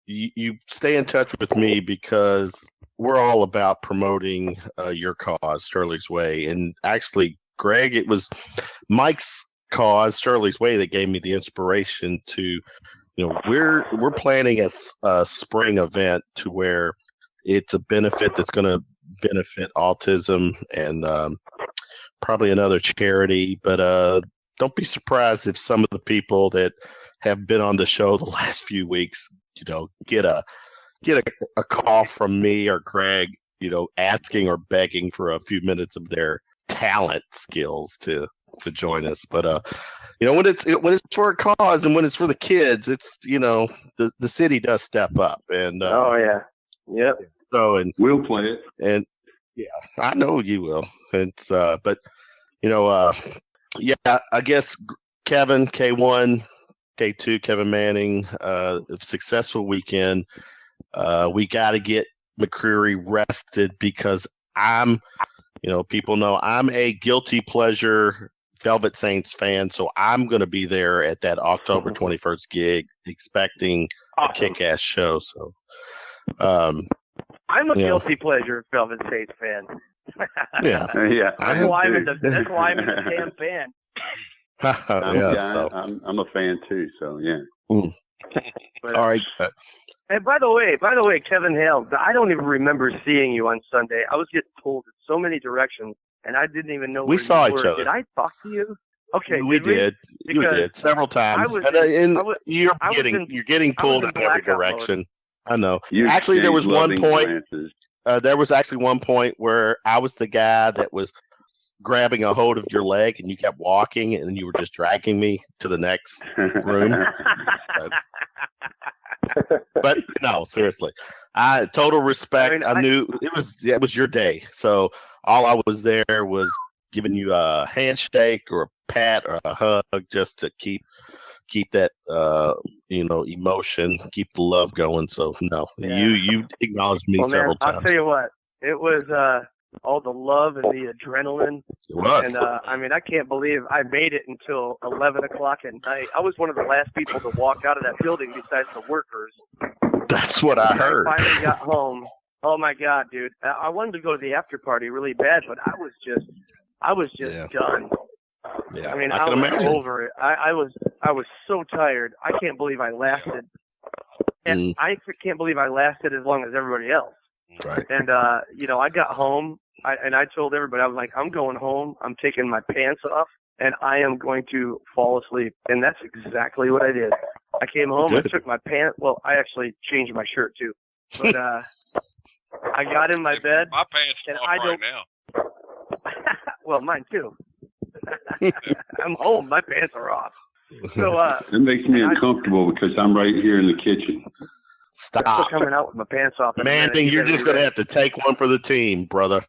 S4: you stay in touch with me because we're all about promoting your cause, Shirley's Way. And actually, Greg, it was Mike's cause, Shirley's Way, that gave me the inspiration to, we're planning a spring event to where it's a benefit that's going to benefit autism and probably another charity. But don't be surprised if some of the people that have been on the show the last few weeks, get a call from me or Greg, asking or begging for a few minutes of their talent skills to join us. But when it's for a cause and when it's for the kids, it's the city does step up and
S6: yep.
S4: So and
S7: we'll play it,
S4: and I know you will. It's but I guess Kevin K1. K2, Kevin Manning, successful weekend. We got to get McCreery rested because people know I'm a guilty pleasure Velvet Saints fan, so I'm going to be there at that October 21st gig, expecting a kick-ass show. So,
S6: I'm a guilty pleasure Velvet Saints fan.
S4: Yeah.
S6: That's why I'm in the damn band.
S7: I'm a fan too, so yeah.
S6: But,
S4: all right.
S6: And by the way, Kevin Hale, I don't even remember seeing you on Sunday. I was getting pulled in so many directions, and I didn't even know where
S4: we saw
S6: you were.
S4: each other.
S6: Did I talk to you? Okay,
S4: we did. You did several times. You're getting pulled in every direction. I know. Actually, there was one point. There was actually one point where I was the guy that was grabbing a hold of your leg and you kept walking and you were just dragging me to the next room. But no, seriously, total respect. I knew it was your day. So all I was there was giving you a handshake or a pat or a hug just to keep that, emotion, keep the love going. So no, you acknowledged me several times.
S6: I'll tell you what, it was, all the love and the adrenaline.
S4: It was.
S6: And I can't believe I made it until 11 o'clock at night. I was one of the last people to walk out of that building besides the workers.
S4: That's what I heard.
S6: I finally got home. Oh my God, dude! I wanted to go to the after party really bad, but I was just done.
S4: Yeah,
S6: I mean,
S4: I can imagine.
S6: Over it. I was so tired. I can't believe I lasted, and I can't believe I lasted as long as everybody else.
S4: Right.
S6: And I got home. I told everybody, I was like, I'm going home. I'm taking my pants off, and I am going to fall asleep. And that's exactly what I did. I came home. Good. I took my pants. Well, I actually changed my shirt too. But I got in my bed.
S5: My pants are off right now.
S6: Well, mine too. I'm home. My pants are off. So
S7: it makes me uncomfortable because I'm right here in the kitchen.
S4: Stop.
S6: I'm coming out with my pants off.
S4: Manning, you're just going to have to take one for the team, brother.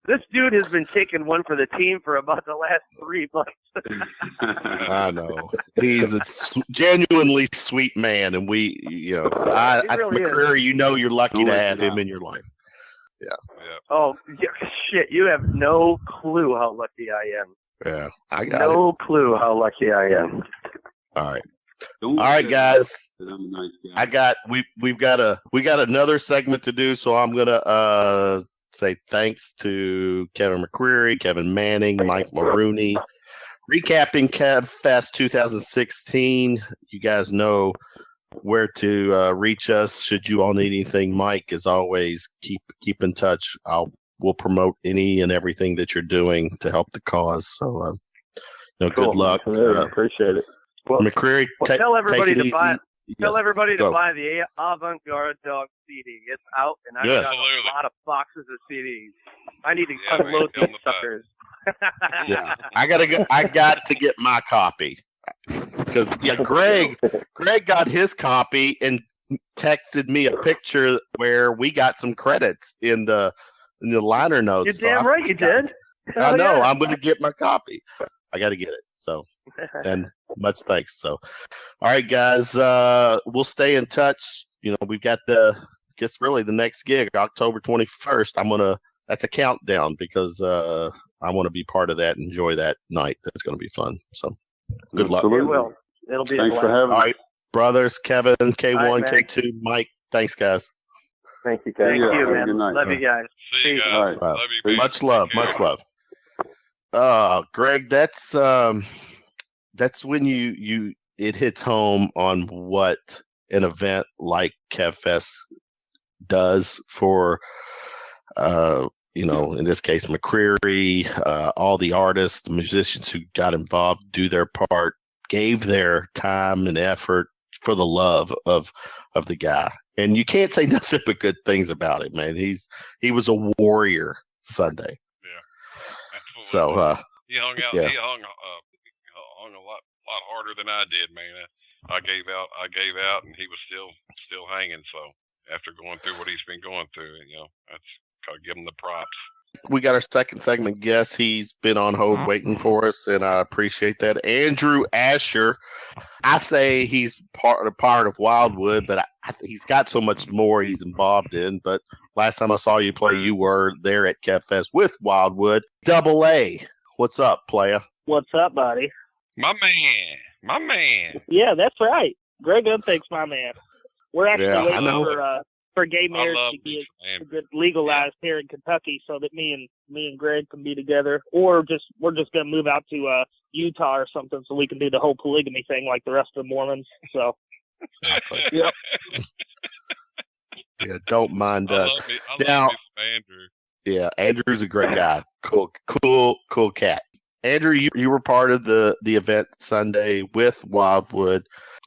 S6: This dude has been taking one for the team for about the last 3 months.
S4: I know. He's a genuinely sweet man, and McCreery, you're lucky to have him in your life. Yeah.
S6: Oh, shit. You have no clue how lucky I am.
S4: Yeah. I got
S6: no clue how lucky I am.
S4: All right.
S7: All
S4: right, guys.
S7: I'm a nice guy.
S4: We got another segment to do, so I'm gonna say thanks to Kevin McCreery, Kevin Manning, Mike Mulrooney, recapping KevFest 2016. You guys know where to reach us. Should you all need anything, Mike, as always, keep in touch. We'll promote any and everything that you're doing to help the cause. So,
S6: cool.
S4: Good luck.
S6: Appreciate it.
S4: Well, McCreery,
S6: tell everybody
S4: take it
S6: to buy.
S4: easy.
S6: Tell everybody to buy the Avant-Garde Dog CD. It's out, and I've got a lot of boxes of CDs. I need to unload these suckers.
S4: Yeah, I got to get my copy because Greg got his copy and texted me a picture where we got some credits in the liner notes.
S6: You're damn right you did.
S4: I know. Yeah. I'm going to get my copy. I got to get it. So, and much thanks. So, all right, guys, we'll stay in touch. We've got the next gig, October 21st. That's a countdown because I want to be part of that, enjoy that night. That's going to be fun. So, good luck.
S6: It will. It'll be
S7: Thanks for having me.
S4: All right, brothers, Kevin, K1, right, K2, Mike. Thanks, guys.
S6: Thank you, Kevin. Thank you, man.
S7: Good night.
S6: Love you guys.
S5: See you guys.
S7: All right.
S5: Love you.
S4: Much love. Greg, that's when it hits home on what an event like KevFest does for in this case McCreery, all the artists, the musicians who got involved, do their part, gave their time and effort for the love of the guy. And you can't say nothing but good things about it, man. He was a warrior Sunday.
S5: Yeah.
S4: Absolutely. So
S5: he hung out.
S4: Yeah.
S5: He hung a lot harder than I did, man. I gave out, and he was still hanging. So after going through what he's been going through, that's gotta give him the props.
S4: We got our second segment guest. He's been on hold waiting for us, and I appreciate that. Andrew Asher. I say he's part of WildWood, but he's got so much more he's involved in. But last time I saw you play, you were there at KevFest with WildWood. Double A. What's up, playa?
S9: What's up, buddy?
S5: My man.
S9: Yeah, that's right. Greg Unthank's my man. We're actually waiting for gay marriage to get legalized here in Kentucky, so that me and Greg can be together, or we're just gonna move out to Utah or something, so we can do the whole polygamy thing like the rest of the Mormons. So,
S4: yep. Yeah, don't mind us.
S5: I love Andrew.
S4: Yeah, Andrew's a great guy. Cool cat. Andrew, you were part of the event Sunday with WildWood.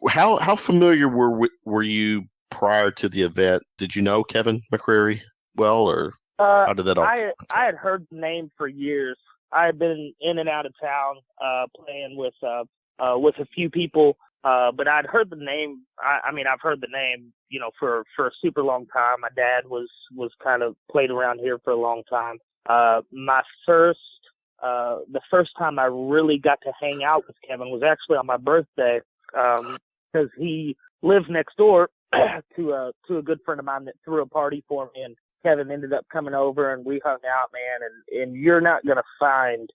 S4: How familiar were you prior to the event? Did you know Kevin McCreery well, or how did that all?
S9: I had heard the name for years. I had been in and out of town playing with a few people, but I'd heard the name. I've heard the name, for a super long time. My dad was kind of played around here for a long time. The first time I really got to hang out with Kevin was actually on my birthday, because he lives next door to a good friend of mine that threw a party for me, and Kevin ended up coming over and we hung out, man. And you're not gonna find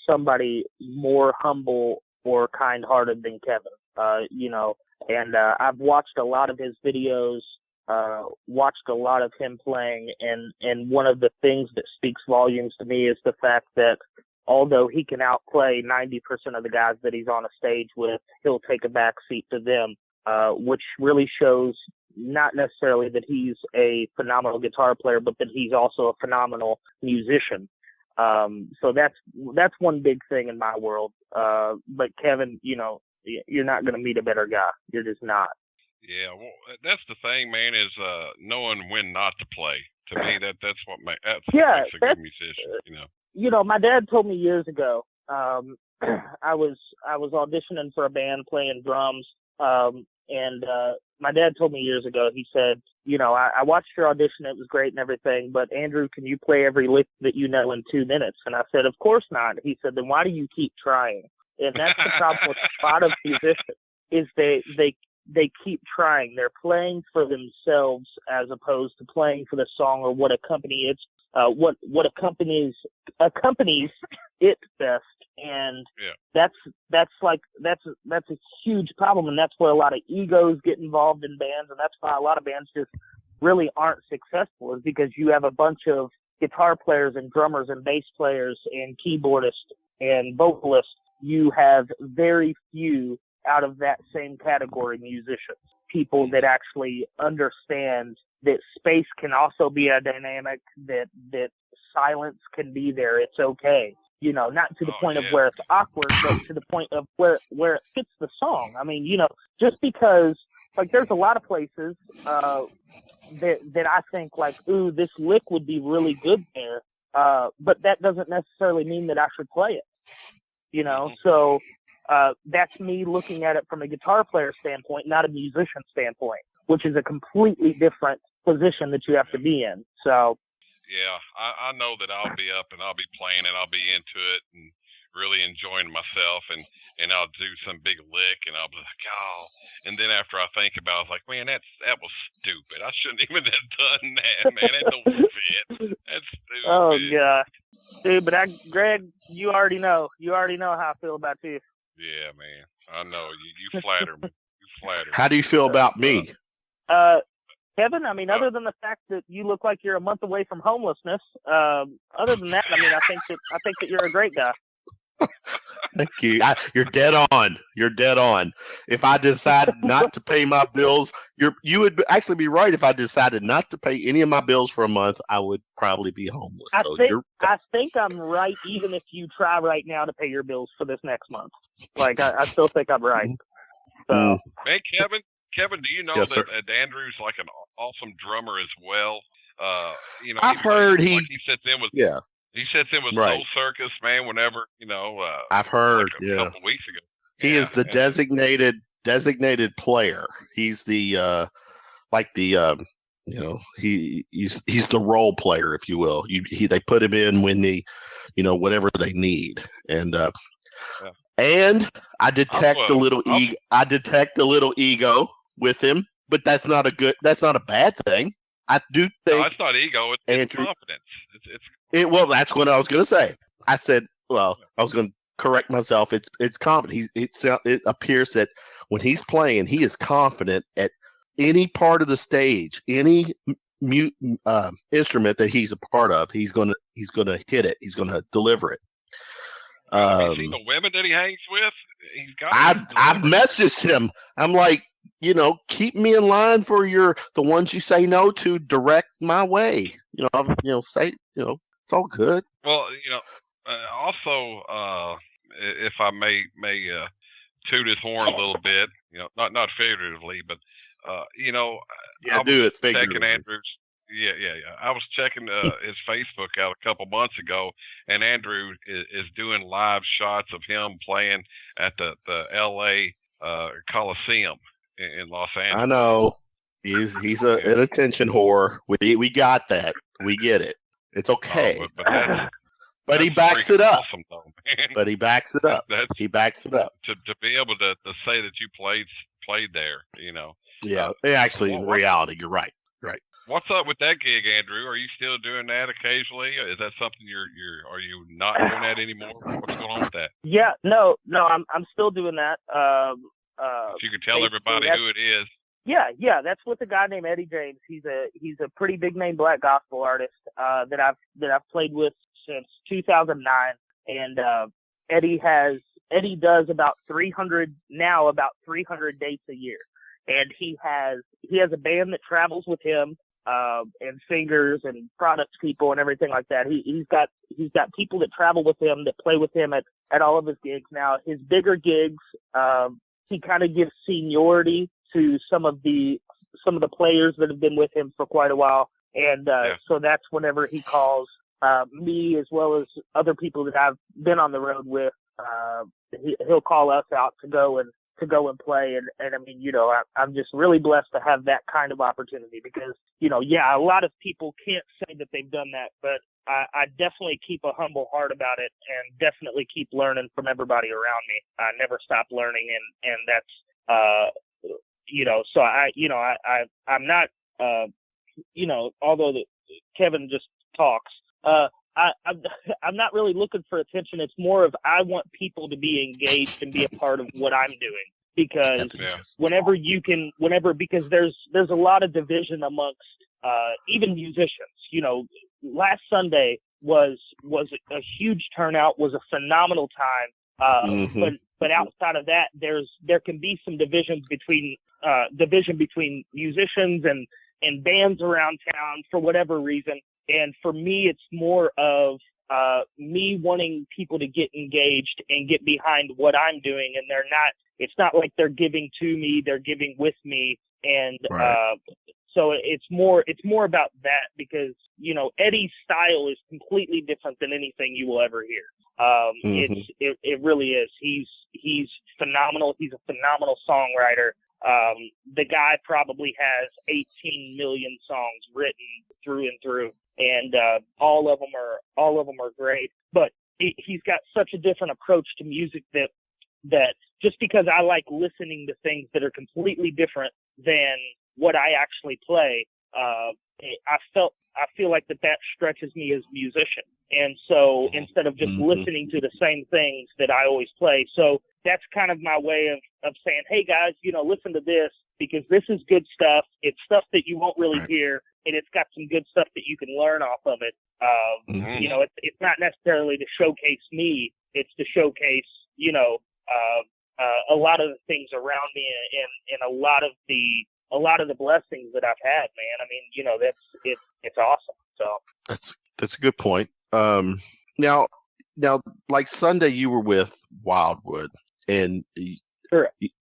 S9: somebody more humble or kind-hearted than Kevin. And I've watched a lot of his videos, watched a lot of him playing, and one of the things that speaks volumes to me is the fact that although he can outplay 90% of the guys that he's on a stage with, he'll take a back seat to them, which really shows not necessarily that he's a phenomenal guitar player, but that he's also a phenomenal musician. So that's one big thing in my world. But Kevin, you're not going to meet a better guy. You're just not.
S5: Yeah, well, that's the thing, man, is knowing when not to play. To me, that's what makes a good musician,
S9: my dad told me years ago, I was auditioning for a band playing drums, and my dad told me years ago, he said, I watched your audition, it was great and everything, but Andrew, can you play every lick that you know in 2 minutes? And I said, of course not. He said, then why do you keep trying? And that's the problem with a lot of musicians, is they keep trying. They're playing for themselves as opposed to playing for the song or what accompanies it best. And that's a huge problem, and that's where a lot of egos get involved in bands, and that's why a lot of bands just really aren't successful, is because you have a bunch of guitar players and drummers and bass players and keyboardists and vocalists. You have very few out of that same category musicians, people that actually understand that space can also be a dynamic, that silence can be there. It's okay. You know, not to the point of where it's awkward, but to the point of where it fits the song. I mean, you know, just because, like, there's a lot of places that I think, like, ooh, this lick would be really good there, but that doesn't necessarily mean that I should play it. You know, so that's me looking at it from a guitar player standpoint, not a musician standpoint, which is a completely different position that you have to be in. So.
S5: Yeah, I know that I'll be up and I'll be playing and I'll be into it and really enjoying myself, and I'll do some big lick and I'll be like, oh, and then after I think about it, I was like, man, that was stupid. I shouldn't even have done that, man. That don't fit. That's stupid.
S9: Oh yeah, dude. But Greg, you already know how I feel about you.
S5: Yeah, man. I know you flatter me. You flatter me.
S4: How do you feel about me?
S9: Kevin, I mean, other than the fact that you look like you're a month away from homelessness, other than that, I mean, I think that you're a great guy.
S4: Thank you. You're dead on. You're dead on. If I decide not to pay my bills, you would actually be right. If I decided not to pay any of my bills for a month, I would probably be homeless.
S9: I think I'm right, even if you try right now to pay your bills for this next month. Like, I still think I'm right. So.
S5: Man, Kevin, do you know that Andrew's like an awesome drummer as well? You know,
S4: I've heard
S5: he sits in with he sits in with
S4: right.
S5: Soul Circus, man. Whenever
S4: I've heard
S5: like a couple weeks ago.
S4: He is the designated player. He's the he's the role player, if you will. They put him in when whatever they need, and I detect a little ego. I detect a little ego with him, but that's not a bad thing. I do think
S5: no, it's not ego. It's confidence.
S4: Well, that's what I was going to say. I said, I was going to correct myself. It's confident. It appears that when he's playing, he is confident at any part of the stage, any instrument that he's a part of. He's gonna hit it. He's gonna deliver it.
S5: Have you seen the women that he hangs with?
S4: I've messaged him. I'm like, keep me in line for the ones you say no to. Direct my way. Say, it's all good.
S5: Well, also, if I may toot his horn a little bit, not figuratively, but I
S4: do it
S5: checking
S4: figuratively.
S5: Andrew's. Yeah. I was checking his Facebook out a couple months ago, and Andrew is doing live shots of him playing at the L.A. Coliseum in Los Angeles.
S4: I know. He's an attention whore. We got that. We get it. It's okay. But he backs it up.
S5: Awesome, though,
S4: but he backs it up. He backs it up.
S5: To be able to say that you played there,
S4: Yeah, actually, in reality, you're right. Right.
S5: What's up with that gig, Andrew? Are you still doing that occasionally? Is that something are you not doing that anymore? What's going on with that?
S9: Yeah, no, I'm still doing that.
S5: So you can tell everybody who it is.
S9: Yeah, that's with a guy named Eddie James. He's a pretty big name black gospel artist that I've played with since 2009, and Eddie does about 300 dates a year, and he has a band that travels with him, and singers and product people and everything like that. He's got people that travel with him that play with him at all of his gigs. Now his bigger gigs, he kind of gives seniority to some of the players that have been with him for quite a while, and so that's whenever he calls me as well as other people that I've been on the road with. He'll call us out to go and play, and I mean, I'm just really blessed to have that kind of opportunity because, a lot of people can't say that they've done that, but I definitely keep a humble heart about it and definitely keep learning from everybody around me. I never stop learning, and that's, so I'm not, although Kevin just talks, I'm not really looking for attention. It's more of I want people to be engaged and be a part of what I'm doing, because because there's a lot of division amongst even musicians. You know, last Sunday was a huge turnout, was a phenomenal time. But outside of that, there can be some division between musicians and bands around town for whatever reason. And for me, it's more of me wanting people to get engaged and get behind what I'm doing. And it's not like they're giving to me, they're giving with me. And so it's more about that, because, you know, Eddie's style is completely different than anything you will ever hear. It really is. He's phenomenal. He's a phenomenal songwriter. The guy probably has 18 million songs written through and through, and all of them are great. But he's got such a different approach to music that just because I like listening to things that are completely different than what I actually play, I feel like that stretches me as a musician. And so instead of just listening to the same things that I always play, so that's kind of my way of saying, hey guys, you know, listen to this, because this is good stuff. It's stuff that you won't really hear, and it's got some good stuff that you can learn off of it. You know, it's not necessarily to showcase me. It's to showcase, you know, a lot of the things around me and a lot of the blessings that I've had, man. I mean, you know, it's awesome. So
S4: that's a good point. Now, like Sunday, you were with WildWood, and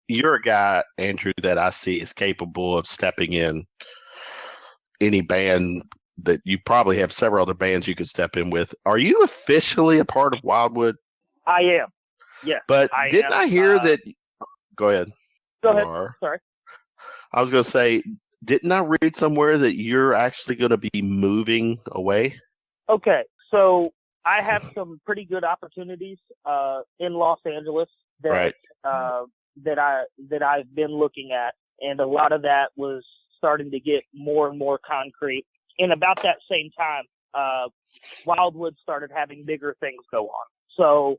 S4: you're a guy, Andrew, that I see is capable of stepping in any band that you probably have several other bands you could step in with. Are you officially a part of WildWood?
S9: I am. Yeah.
S4: But didn't I hear that? Go ahead.
S9: Go ahead. Sorry.
S4: I was going to say, didn't I read somewhere that you're actually going to be moving away?
S9: Okay. So I have some pretty good opportunities in Los Angeles that I've been looking at, and a lot of that was starting to get more and more concrete. And about that same time, WildWood started having bigger things go on. So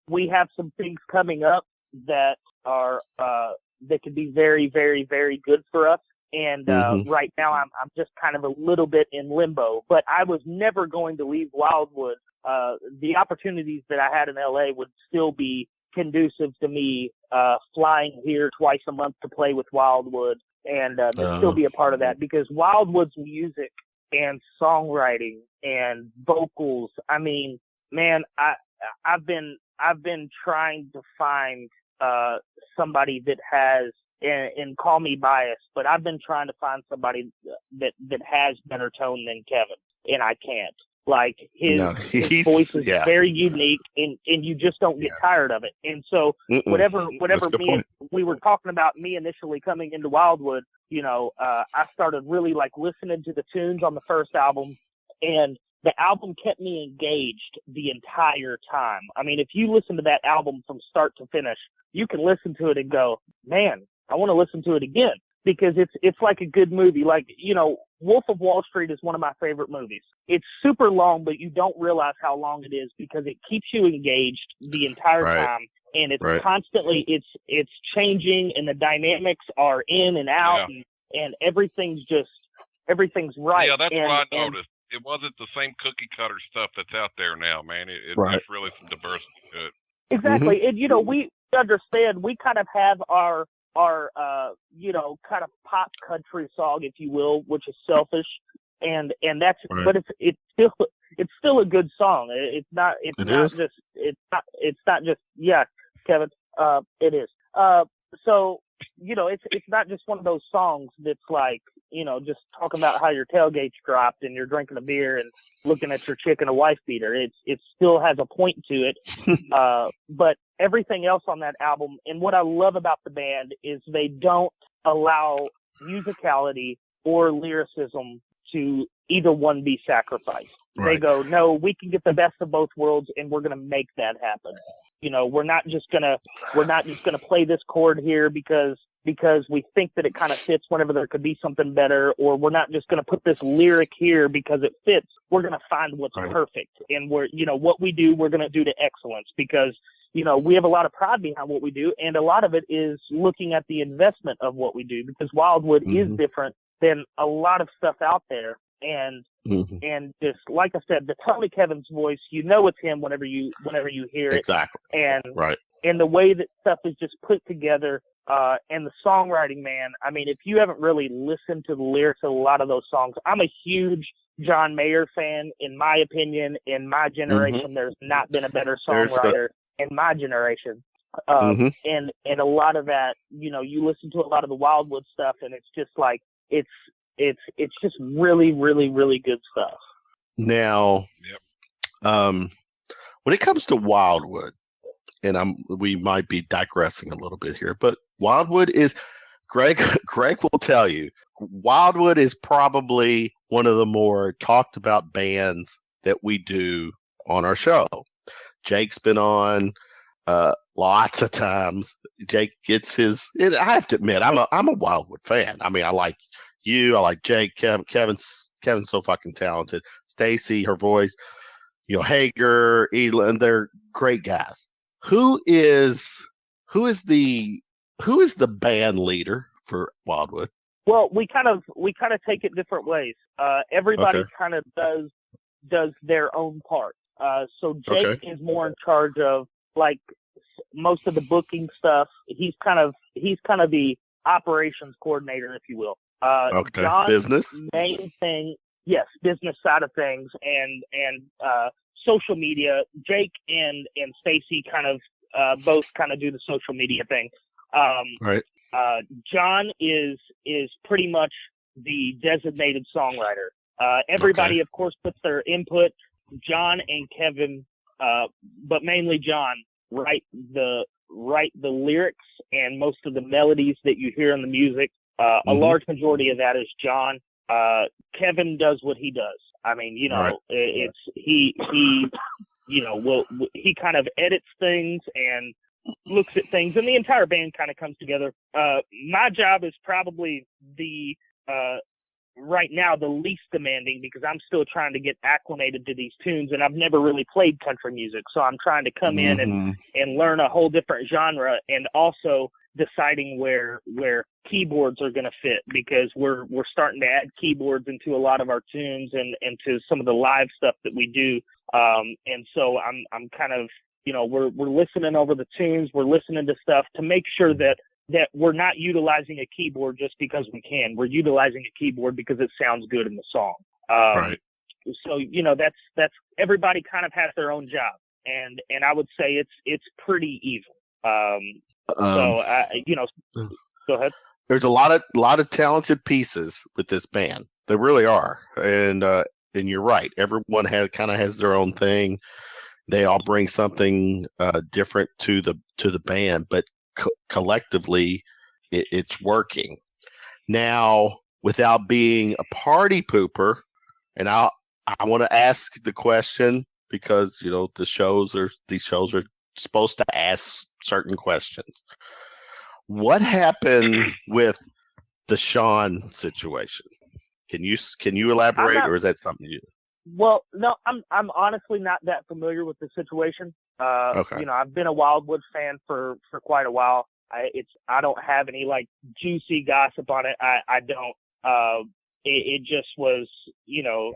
S9: we have some things coming up that are that could be very, very, very good for us. And right now I'm just kind of a little bit in limbo, but I was never going to leave WildWood. The opportunities that I had in LA would still be conducive to me flying here twice a month to play with WildWood, and to still be a part of that, because WildWood's music and songwriting and vocals, I mean, man, I've been trying to find somebody that has, and call me biased, but I've been trying to find somebody that has better tone than Kevin, and I can't. Like his voice is very unique, and you just don't get tired of it. And so whatever we were talking about, me initially coming into WildWood, you know, I started really like listening to the tunes on the first album, and the album kept me engaged the entire time. I mean, if you listen to that album from start to finish, you can listen to it and go, man, I want to listen to it again, because it's like a good movie. Like, you know, Wolf of Wall Street is one of my favorite movies. It's super long, but you don't realize how long it is, because it keeps you engaged the entire time, and it's constantly it's changing, and the dynamics are in and out, and everything's right.
S5: Yeah, that's what I noticed. It wasn't the same cookie cutter stuff that's out there now, man. It's really some diversity to it.
S9: Exactly. And, you know, we understand, we kind of have our you know, kind of pop country song, if you will, which is Selfish, and that's but it's still a good song. It's not just Kevin, it is. So, you know, it's not just one of those songs that's like, you know, just talking about how your tailgate's dropped and you're drinking a beer and looking at your chick and a wife beater. It still has a point to it. But everything else on that album, and what I love about the band, is they don't allow musicality or lyricism to either one be sacrificed. They go, no, we can get the best of both worlds, and we're going to make that happen. You know, we're not just gonna play this chord here because because we think that it kind of fits whenever there could be something better, or we're not just going to put this lyric here because it fits. We're going to find what's perfect. And we're, what we do, we're going to do to excellence, because, we have a lot of pride behind what we do. And a lot of it is looking at the investment of what we do, because WildWood is different than a lot of stuff out there. And and just like I said, the tone of Kevin's voice, it's him whenever you hear it.
S4: Exactly.
S9: And the way that stuff is just put together, and the songwriting, man. I mean, if you haven't really listened to the lyrics of a lot of those songs, I'm a huge John Mayer fan. In my opinion, in my generation, there's not been a better songwriter in my generation. And a lot of that, you listen to a lot of the WildWood stuff, and it's just like it's just really, really, really good stuff.
S4: Now, when it comes to WildWood, and we might be digressing a little bit here, but WildWood is Greg will tell you, WildWood is probably one of the more talked about bands that we do on our show. Jake's been on lots of times. Jake gets his. I have to admit, I'm a WildWood fan. I mean, I like you. I like Jake. Kevin's so fucking talented. Stacy, her voice. Hager, Elin, they're great guys. Who is the band leader for WildWood?
S9: Well, we kind of take it different ways. Everybody kind of does their own part. So Jake is more in charge of like most of the booking stuff. He's kind of the operations coordinator, if you will. John's
S4: business
S9: main thing, yes, business side of things, and social media. Jake and Stacy kind of both kind of do the social media thing. John is pretty much the designated songwriter. Everybody, of course, puts their input. John and Kevin, but mainly John, write the lyrics and most of the melodies that you hear in the music. A large majority of that is John. Kevin does what he does. I mean, it's he kind of edits things and looks at things, and the entire band kind of comes together. My job is probably the right now the least demanding, because I'm still trying to get acclimated to these tunes, and I've never really played country music, so I'm trying to come in and learn a whole different genre, and also deciding where keyboards are going to fit, because we're starting to add keyboards into a lot of our tunes and to some of the live stuff that we do. And so I'm kind of, we're listening over the tunes, we're listening to stuff to make sure that we're not utilizing a keyboard just because we can. We're utilizing a keyboard because it sounds good in the song. So, that's everybody kind of has their own job, and I would say it's pretty even. Go ahead.
S4: There's a lot of talented pieces with this band. There really are, and you're right. Everyone has their own thing. They all bring something different to the band, but collectively, it's working. Now, without being a party pooper, and I want to ask the question, because these shows are supposed to ask certain questions. What happened with the Sean situation? Can you elaborate, or is that something you?
S9: Well, no, I'm honestly not that familiar with the situation. I've been a WildWood fan for quite a while. I don't have any like juicy gossip on it. I don't. It just was,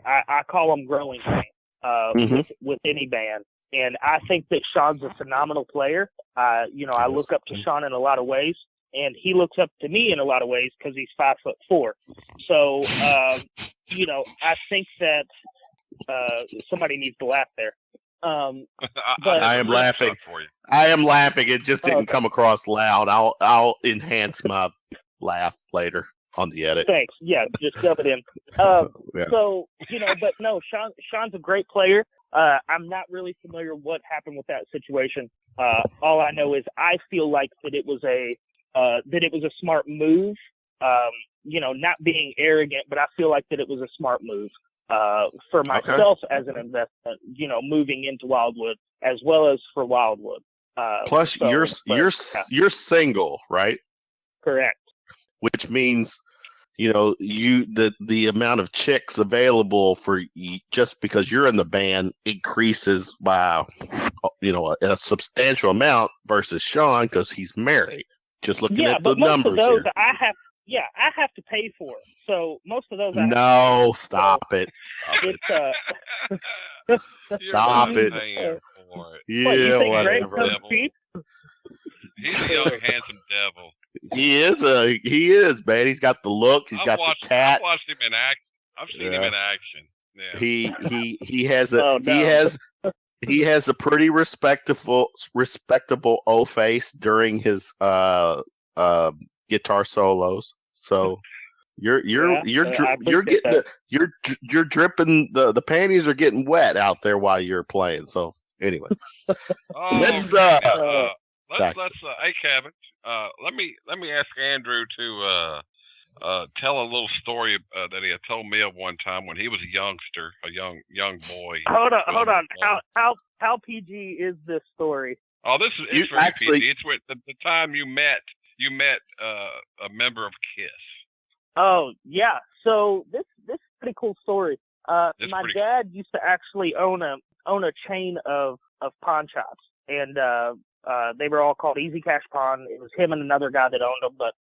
S9: I call them growing pains with any band. And I think that Sean's a phenomenal player. I look up to Sean in a lot of ways, and he looks up to me in a lot of ways because he's 5'4". So, I think that somebody needs to laugh there. But
S4: I am laughing. I am laughing. It just didn't come across loud. I'll enhance my laugh later on the edit.
S9: Thanks. Yeah, just shove it in. So, but no, Sean's a great player. I'm not really familiar what happened with that situation. All I know is I feel like that it was a smart move. Not being arrogant, but I feel like that it was a smart move for myself as an investment. Moving into WildWood as well as for WildWood.
S4: Plus, you're single, right?
S9: Correct.
S4: Which means, the amount of chicks available for you, just because you're in the band, increases by, a substantial amount versus Sean because he's married. Just looking at the numbers
S9: most of those
S4: here.
S9: I have to pay for. So most of those.
S4: Stop it. Stop it. Yeah,
S9: you think
S4: whatever.
S9: Greg comes cheap?
S5: He's a young, handsome devil.
S4: He is, man. He's got the look. He's got the tat.
S5: I've watched him in action. I've seen him in action. Yeah.
S4: He has a he has a pretty respectable O face during his guitar solos. So you're getting you're dripping, the panties are getting wet out there while you're playing. So anyway, let's
S5: hey Kevin, let me ask Andrew to tell a little story that he had told me of one time when he was a youngster, a young boy.
S9: Hold on. How PG is this story?
S5: Oh, it's very PG. It's with the time you met a member of KISS.
S9: Oh yeah. So this is a pretty cool story. My dad used to actually own a chain of pawn shops, and they were all called Easy Cash Pawn. It was him and another guy that owned them, but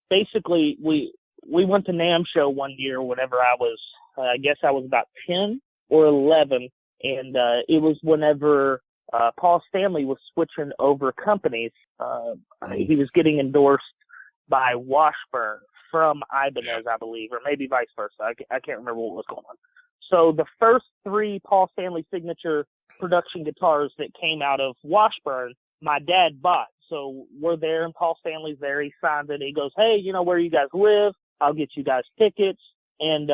S9: basically we went to NAMM show one year whenever I was about 10 or 11, and it was whenever Paul Stanley was switching over companies. He was getting endorsed by Washburn from Ibanez, I believe, or maybe vice versa. I can't remember what was going on. So the first 3 Paul Stanley signature production guitars that came out of Washburn, my dad bought. So we're there, and Paul Stanley's there. He signs it. He goes, "Hey, where you guys live? I'll get you guys tickets." And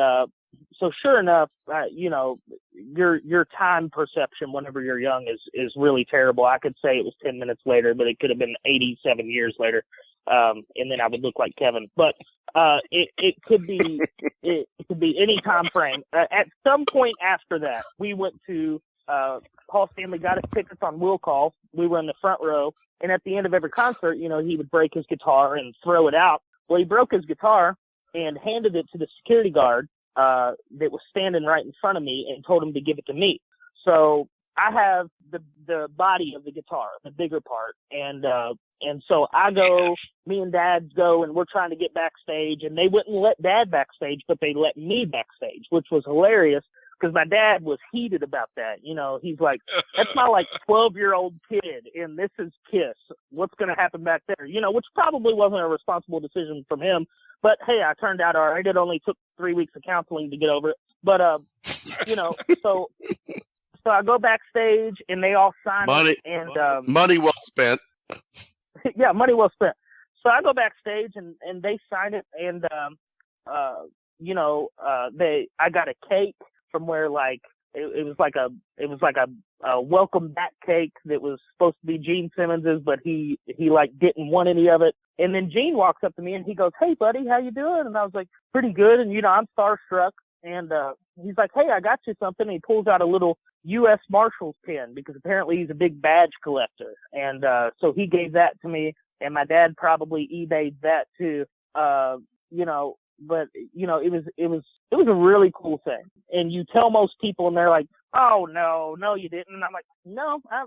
S9: so sure enough, your time perception whenever you're young is really terrible. I could say it was 10 minutes later, but it could have been 87 years later. And then I would look like Kevin. But it could be any time frame. At some point after that, we went to Paul Stanley got his tickets on will call. We were in the front row, and at the end of every concert, he would break his guitar and throw it out. Well, he broke his guitar and handed it to the security guard that was standing right in front of me, and told him to give it to me. So I have the body of the guitar, the bigger part, and so I go, me and Dad go, and we're trying to get backstage, and they wouldn't let Dad backstage, but they let me backstage, which was hilarious because my dad was heated about that. He's like, "That's my 12-year-old kid, and this is KISS. What's going to happen back there?" Which probably wasn't a responsible decision from him. But hey, I turned out all right. It only took 3 weeks of counseling to get over it. But so I go backstage, and they all sign it, and
S4: money well spent.
S9: Yeah, money well spent. So I go backstage, and they sign it, and I got a cake from where it was like a welcome back cake that was supposed to be Gene Simmons's, but he didn't want any of it. And then Gene walks up to me and he goes, "Hey buddy, how you doing?" And I was like, "Pretty good." And I'm starstruck. And he's like, "Hey, I got you something." And he pulls out a little U.S. Marshals pin because apparently he's a big badge collector. And so he gave that to me, and my dad probably eBayed that too. But it was a really cool thing. And you tell most people, and they're like, "Oh no, you didn't." And I'm like, "No, I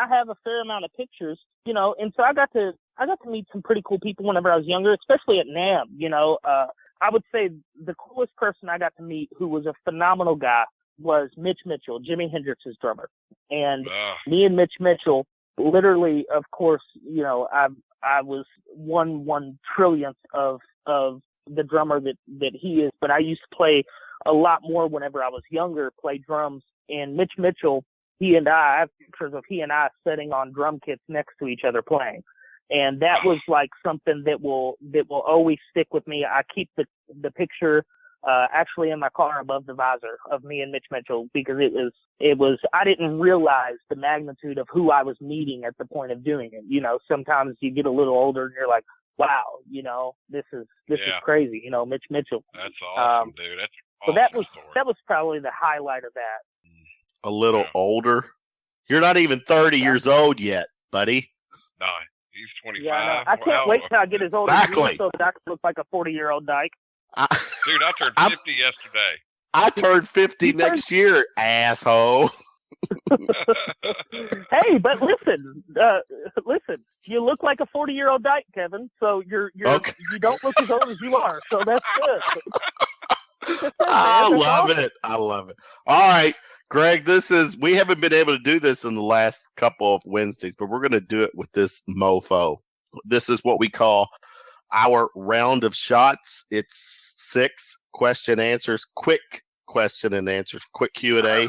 S9: have a fair amount of pictures, And so I got to meet some pretty cool people whenever I was younger, especially at NAMM. I would say the coolest person I got to meet, who was a phenomenal guy, was Mitch Mitchell, Jimi Hendrix's drummer. And me and Mitch Mitchell, literally, of course, I was 1/1 trillionth of the drummer that he is, but I used to play a lot more whenever I was younger, play drums. And Mitch Mitchell, I have pictures of he and I sitting on drum kits next to each other playing. And that was something that will always stick with me. I keep the picture actually in my car above the visor of me and Mitch Mitchell, because it was I didn't realize the magnitude of who I was meeting at the point of doing it. Sometimes you get a little older and you're like, wow, this is crazy, Mitch Mitchell.
S5: That's awesome, dude. That's awesome.
S9: So that was probably the highlight of that.
S4: A little older. You're not even 30 years old yet, buddy.
S5: No, He's 25.
S9: Yeah, I can't wait till I get as old as you so that I can look like a 40-year-old dyke.
S5: Dude, I turned 50 yesterday.
S4: I turned 50 next year, asshole.
S9: Hey, but listen. You look like a 40-year-old dyke, Kevin. So you don't look as old as you are. So that's good.
S4: I love it. All right, Greg. We haven't been able to do this in the last couple of Wednesdays, but we're going to do it with this mofo. This is what we call our round of shots. It's 6 question answers, quick question and answers, quick Q&A.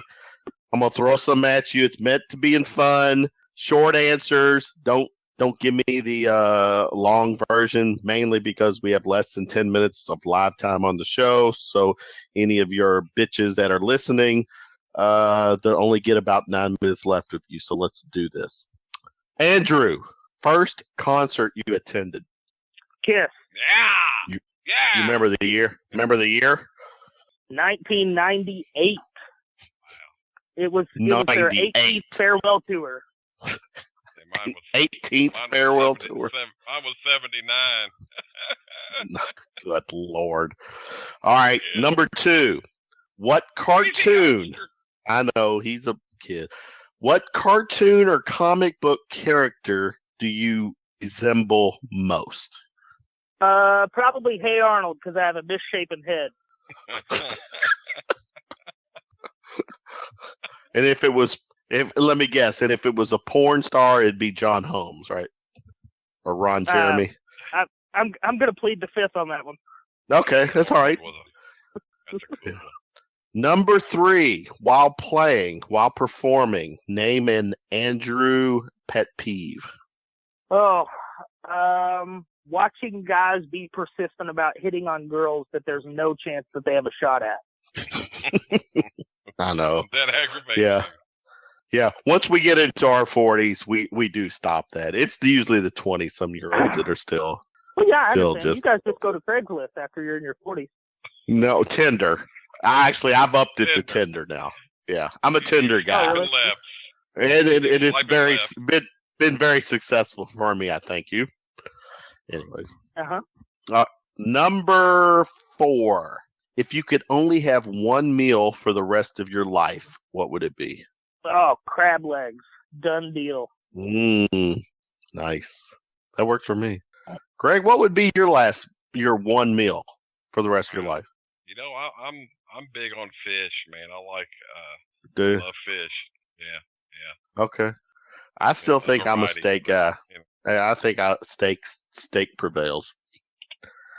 S4: I'm gonna throw some at you. It's meant to be in fun. Short answers. Don't give me the long version, mainly because we have less than 10 minutes of live time on the show. So any of your bitches that are listening, they'll only get about 9 minutes left with you. So let's do this. Andrew, first concert you attended?
S9: Kiss.
S5: Yeah.
S4: You remember the year?
S9: 1998. It was their 18th farewell tour.
S4: 18th farewell tour.
S5: I was 79.
S4: Good Lord. All right, number 2. What cartoon? I know, he's a kid. What cartoon or comic book character do you resemble most?
S9: Probably Hey Arnold, because I have a misshapen head.
S4: And let me guess, and if it was a porn star, it'd be John Holmes, right? Or Ron Jeremy.
S9: I'm gonna plead the fifth on that one.
S4: Okay, that's all right. Number 3, while performing, name an Andrew pet peeve.
S9: Oh, watching guys be persistent about hitting on girls that there's no chance that they have a shot at.
S4: I know.
S5: That aggravates.
S4: Yeah. Once we get into our 40s, we do stop that. It's usually the 20-some-year-olds that are still.
S9: Well, yeah, I understand. You guys just go to Craigslist after you're in your 40s.
S4: No, Tinder. I've upped it to Tinder now. Yeah, I'm a Tinder guy.
S5: Really?
S4: And it's been very successful for me, I thank you. Anyways. Number 4. If you could only have one meal for the rest of your life, what would it be?
S9: Oh, crab legs. Done deal.
S4: Nice. That worked for me. Greg, what would be your one meal for the rest of your life?
S5: You know, I'm big on fish, man. I love fish. Yeah.
S4: Okay. I still think I'm a steak guy. I think steak prevails.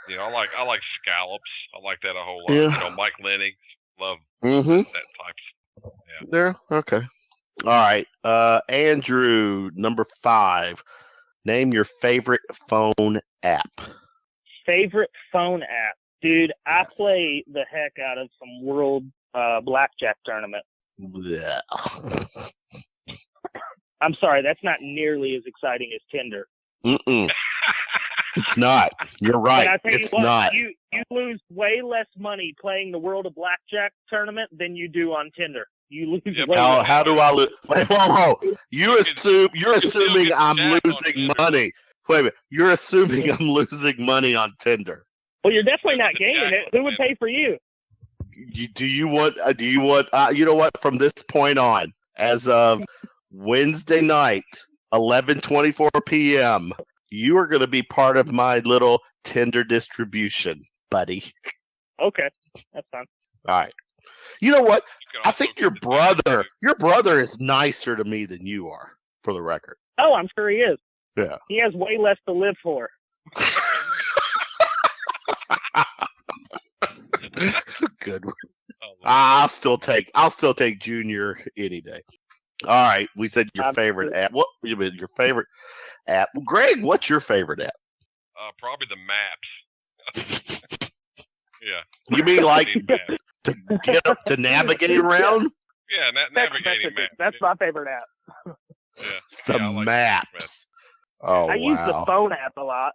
S5: You know, I like scallops. I like that a whole lot.
S4: Yeah.
S5: You know, Mike Lennox, love that type of stuff.
S4: Yeah. Okay. All right. Andrew, number 5. Name your favorite phone app.
S9: Favorite phone app? Dude, I play the heck out of some world blackjack tournament.
S4: Yeah.
S9: I'm sorry, that's not nearly as exciting as Tinder.
S4: It's not. You're right. It's not.
S9: You lose way less money playing the World of Blackjack tournament than you do on Tinder. You lose way less.
S4: How do I lose? Wait, whoa. You're assuming I'm losing money. Wait a minute. You're assuming I'm losing money on Tinder.
S9: Well, you're definitely not gaining it. Who would pay for you?
S4: Do you want? You know what? From this point on, as of Wednesday night, 11:24 p.m., you are going to be part of my little Tinder distribution, buddy.
S9: Okay, that's fine.
S4: All right. You know what? I think your brother is nicer to me than you are, for the record.
S9: Oh, I'm sure he is.
S4: Yeah.
S9: He has way less to live for.
S4: Good one. I'll still take Junior any day. All right, we said your favorite app. What your favorite app? Greg, what's your favorite app?
S5: Probably the maps. Yeah.
S4: You mean like to get up to navigate around?
S5: Yeah, navigating maps.
S9: That's my favorite app.
S4: The maps. Oh,
S9: I use the phone app a lot.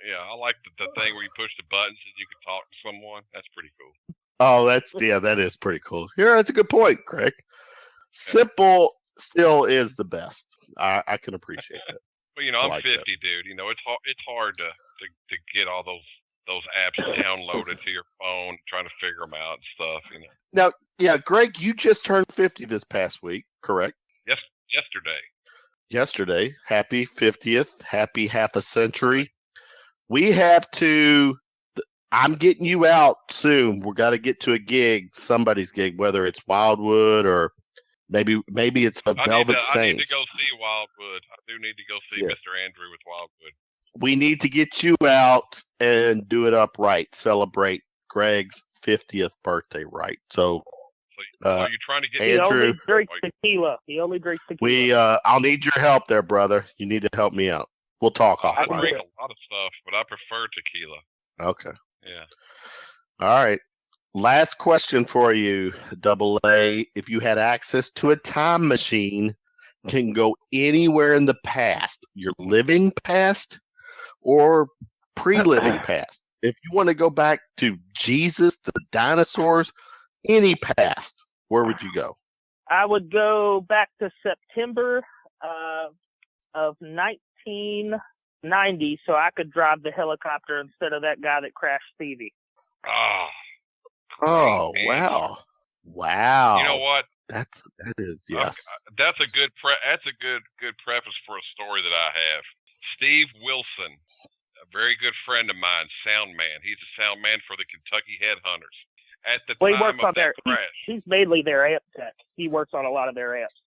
S5: Yeah, I like the thing where you push the buttons and you can talk to someone. That's pretty cool.
S4: Oh, that is pretty cool. Yeah, that's a good point, Craig. Simple still is the best. I can appreciate that.
S5: Well, I'm 50, dude. It's hard to get all those apps downloaded to your phone, trying to figure them out and stuff.
S4: Now, yeah, Greg, you just turned 50 this past week, correct?
S5: Yes, yesterday.
S4: Yesterday. Happy 50th. Happy half a century. We have to. I'm getting you out soon. We're got to get to a gig, somebody's gig, whether it's WildWood or maybe it's a Velvet Saints.
S5: I need to go see WildWood. I do need to go see Mr. Andrew with WildWood.
S4: We need to get you out and do it up right. Celebrate Greg's 50th birthday right. So
S5: are you trying to get
S4: Andrew?
S9: He only drinks tequila.
S4: I'll need your help there, brother. You need to help me out. We'll talk offline.
S5: I drink a lot of stuff, but I prefer tequila.
S4: Okay.
S5: Yeah.
S4: All right. Last question for you, Double A. If you had access to a time machine, can go anywhere in the past, your living past or pre-living past. If you want to go back to Jesus, the dinosaurs, any past, where would you go?
S9: I would go back to September of 1990 so I could drive the helicopter instead of that guy that crashed Stevie.
S4: Oh, wow. Wow.
S5: You know what?
S4: That is, yes.
S5: That's a good preface for a story that I have. Steve Wilson, a very good friend of mine, sound man. He's a sound man for the Kentucky Headhunters. At the time of that crash.
S9: He's mainly their amp tech. He works on a lot of their amps.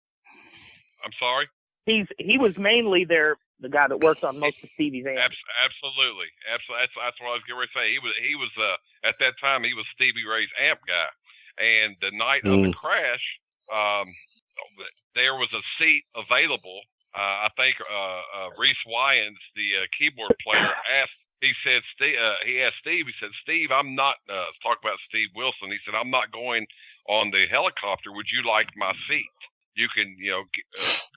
S5: I'm sorry?
S9: He was mainly the guy that works on most of Stevie's amps.
S5: Absolutely. That's what I was getting ready to say. He was at that time he was Stevie Ray's amp guy. And the night of the crash, there was a seat available. I think Reese Wyans, the keyboard player, asked. He said, he asked Steve. He said, Steve, I'm not. Talk about Steve Wilson. He said, I'm not going on the helicopter. Would you like my seat? You can,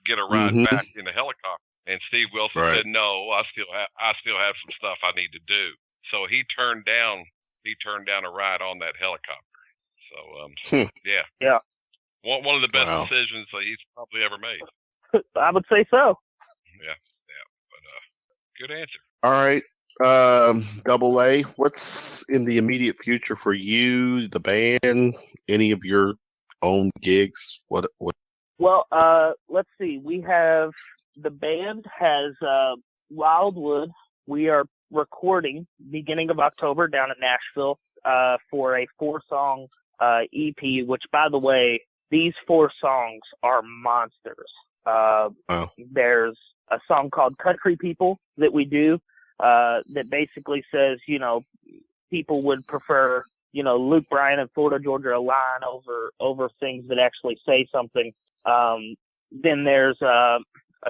S5: get a ride back in the helicopter. And Steve Wilson said, no, I still have some stuff I need to do. So he turned down a ride on that helicopter. So yeah. One of the best decisions that he's probably ever made.
S9: I would say so.
S5: Yeah. But good answer.
S4: All right. Double A, what's in the immediate future for you, the band, any of your own gigs? What?
S9: Well, let's see. We have the band has WildWood. We are recording beginning of October down in Nashville for a 4-song EP. Which, by the way, these 4 songs are monsters. There's a song called "Country People" that we do. That basically says, people would prefer, Luke Bryan and Florida Georgia Line over things that actually say something. Then there's a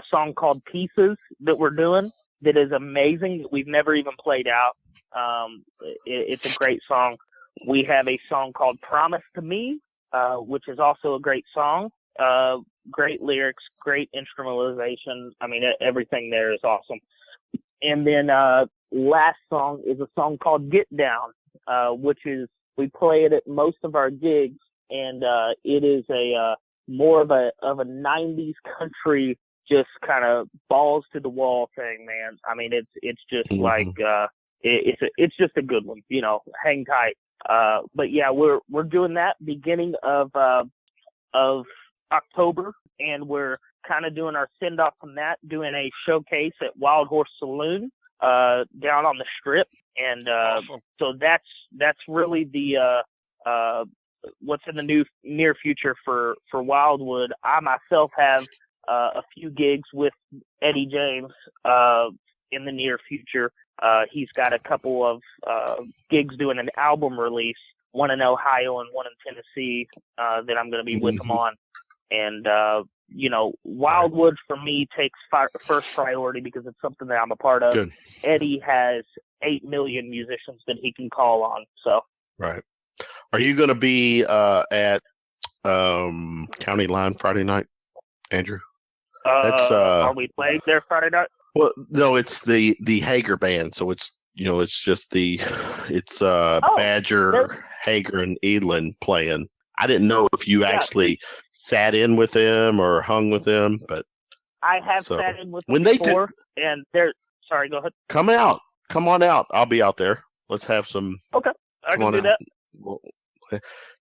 S9: song called "Pieces" that we're doing that is amazing that we've never even played out. It's a great song. We have a song called "Promise to Me," which is also a great song. Great lyrics, great instrumentalization. I mean, everything there is awesome. And then last song is a song called "Get Down," which is we play it at most of our gigs, and it is a more of a 90s country, just kind of balls to the wall thing, man. I mean, it's just like it's just a good one, hang tight. But yeah, we're doing that beginning of October, and we're kind of doing our send off from that, doing a showcase at Wild Horse Saloon down on the Strip, and awesome. So that's really the what's in the near future for WildWood. I myself have a few gigs with Eddie James in the near future. He's got a couple of gigs doing an album release, one in Ohio and one in Tennessee that I'm going to be with him on. And, WildWood for me takes first priority because it's something that I'm a part of. Good. Eddie has 8 million musicians that he can call on. So,
S4: right. Are you going to be at County Line Friday night, Andrew?
S9: Are we playing there Friday night?
S4: Well, no, it's the Hager band. So it's just Badger, Hager, and Edlin playing. I didn't know if you actually sat in with them or hung with them, but
S9: I have sat in with them before, and they're sorry. Go ahead.
S4: Come on out. I'll be out there. Let's have some.
S9: Okay, I can do that.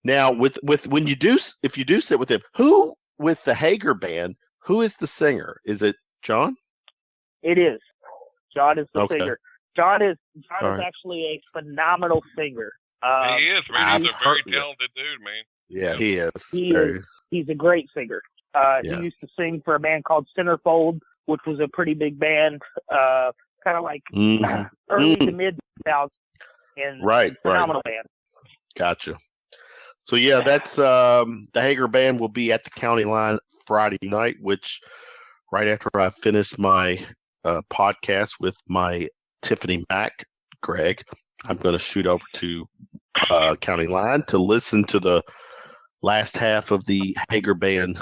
S4: Now, with when you do, if you do sit with him, who with the Hager band? Who is the singer? Is it John?
S9: It is. John is the singer. John is actually a phenomenal singer.
S5: He is, man. He's a very talented dude, man.
S4: Yeah, he is.
S9: He's a great singer. He used to sing for a band called Centerfold, which was a pretty big band, kind of like early to mid 2000s. And phenomenal band.
S4: Gotcha. So yeah, that's the Hager band will be at the County Line Friday night, which right after I finish my podcast with my Tiffany Mack, Greg, I'm going to shoot over to County Line to listen to the last half of the Hager band,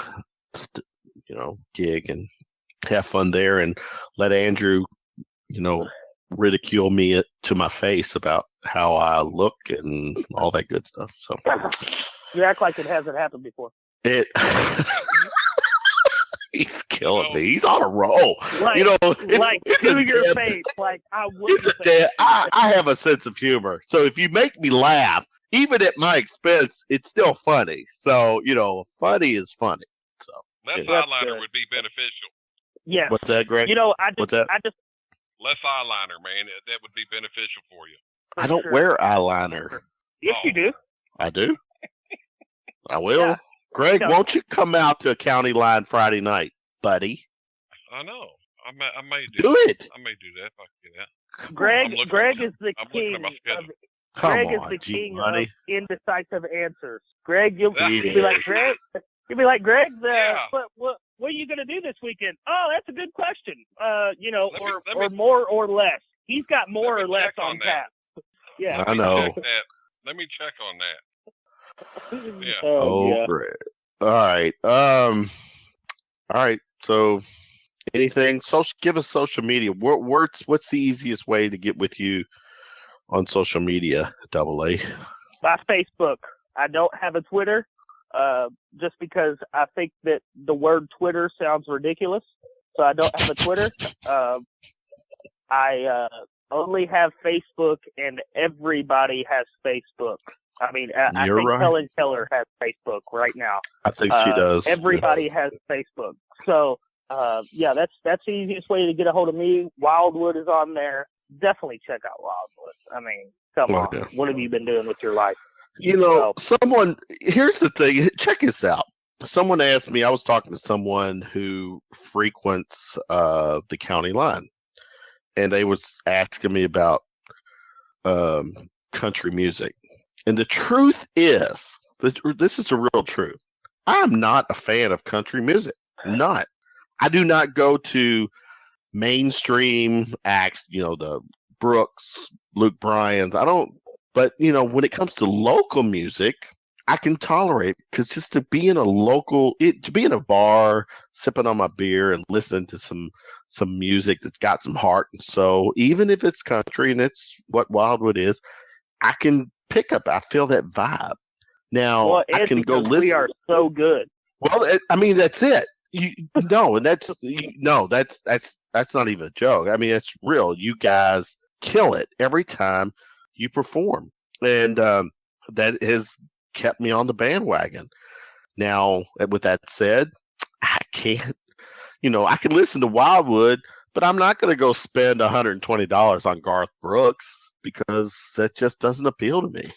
S4: gig and have fun there, and let Andrew, ridicule me to my face about how I look and all that good stuff. So
S9: you act like it hasn't happened before.
S4: He's killing me. He's on a roll.
S9: To your face. Like I would.
S4: I have a sense of humor. So if you make me laugh, even at my expense, it's still funny. So funny is funny. So
S5: less eyeliner would be beneficial.
S9: Yeah.
S4: What's that, Greg?
S5: What's that? Less eyeliner, man. That would be beneficial for you.
S4: I don't wear eyeliner.
S9: Yes, you do.
S4: I do. I will. Yeah. Greg, won't you come out to County Line Friday night, buddy?
S5: I know. I may do
S4: it.
S5: I may do that if I can get that.
S9: Greg is the king. Greg is the king of indecisive answers. Greg, you'll be like Greg. You'll be like Greg. What are you gonna do this weekend? Oh, that's a good question. Or more or less. He's got more or less on tap. Yeah,
S4: I know.
S5: Let me check on that.
S4: Yeah. Great. All right. So, anything? Give us social media. What's the easiest way to get with you on social media? AA.
S9: By Facebook. I don't have a Twitter, just because I think that the word Twitter sounds ridiculous. So I don't have a Twitter. I only have Facebook, and everybody has Facebook. I mean, I think Helen Keller has Facebook right now.
S4: I think she does.
S9: Everybody has Facebook. So, that's the easiest way to get a hold of me. WildWood is on there. Definitely check out WildWood. I mean, come on. What have you been doing with your life?
S4: Here's the thing. Check this out. Someone asked me, I was talking to someone who frequents the County Line, and they was asking me about country music. And the truth is, this is the real truth. I'm not a fan of country music. Not. I do not go to mainstream acts, the Brooks, Luke Bryan's. I don't. But, when it comes to local music, I can tolerate, because just to be in to be in a bar, sipping on my beer and listening to some music that's got some heart and soul, even if it's country, and it's what WildWood is, I can pick up. I feel that vibe. Now I can go listen.
S9: We are so good.
S4: Well, that's it. That's not even a joke. I mean, it's real. You guys kill it every time you perform, and that has kept me on the bandwagon. Now, with that said, I can't. I can listen to WildWood, but I'm not going to go spend $120 on Garth Brooks, because that just doesn't appeal to me.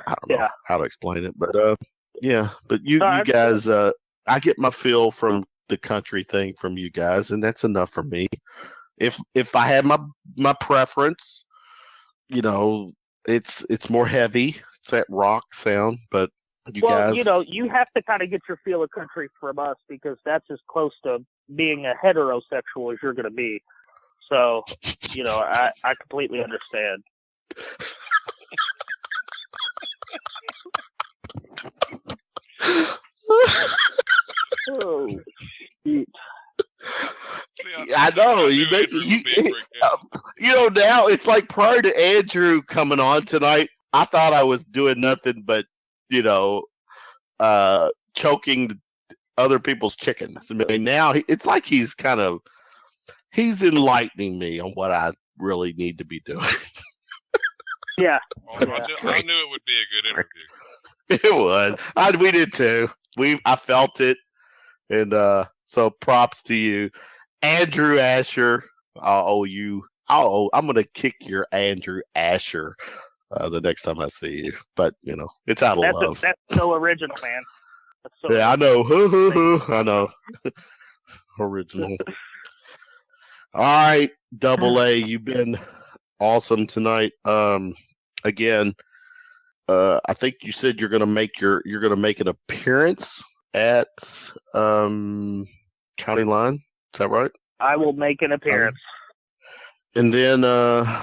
S4: I don't know how to explain it, but but you guys, I get my feel from the country thing from you guys, and that's enough for me. If I had my preference, it's more heavy. It's that rock sound, but you guys,
S9: you have to kind of get your feel of country from us, because that's as close to being a heterosexual as you're going to be. So, I completely understand. Oh, shoot.
S4: I know you make now it's like prior to Andrew coming on tonight, I thought I was doing nothing but choking other people's chickens. I mean, now it's like he's enlightening me on what I really need to be doing.
S9: Yeah.
S5: Well, I knew it would be a good interview.
S4: It would. We did too. I felt it, and so props to you, Andrew Asher. I'm gonna kick your Andrew Asher the next time I see you. But it's out of love.
S9: That's so original, man.
S4: Yeah, I know. I know. Original. All right, Double A, you've been awesome tonight. Again, I think you said you're gonna make an appearance at County Line. Is that right?
S9: I will make an appearance.
S4: And then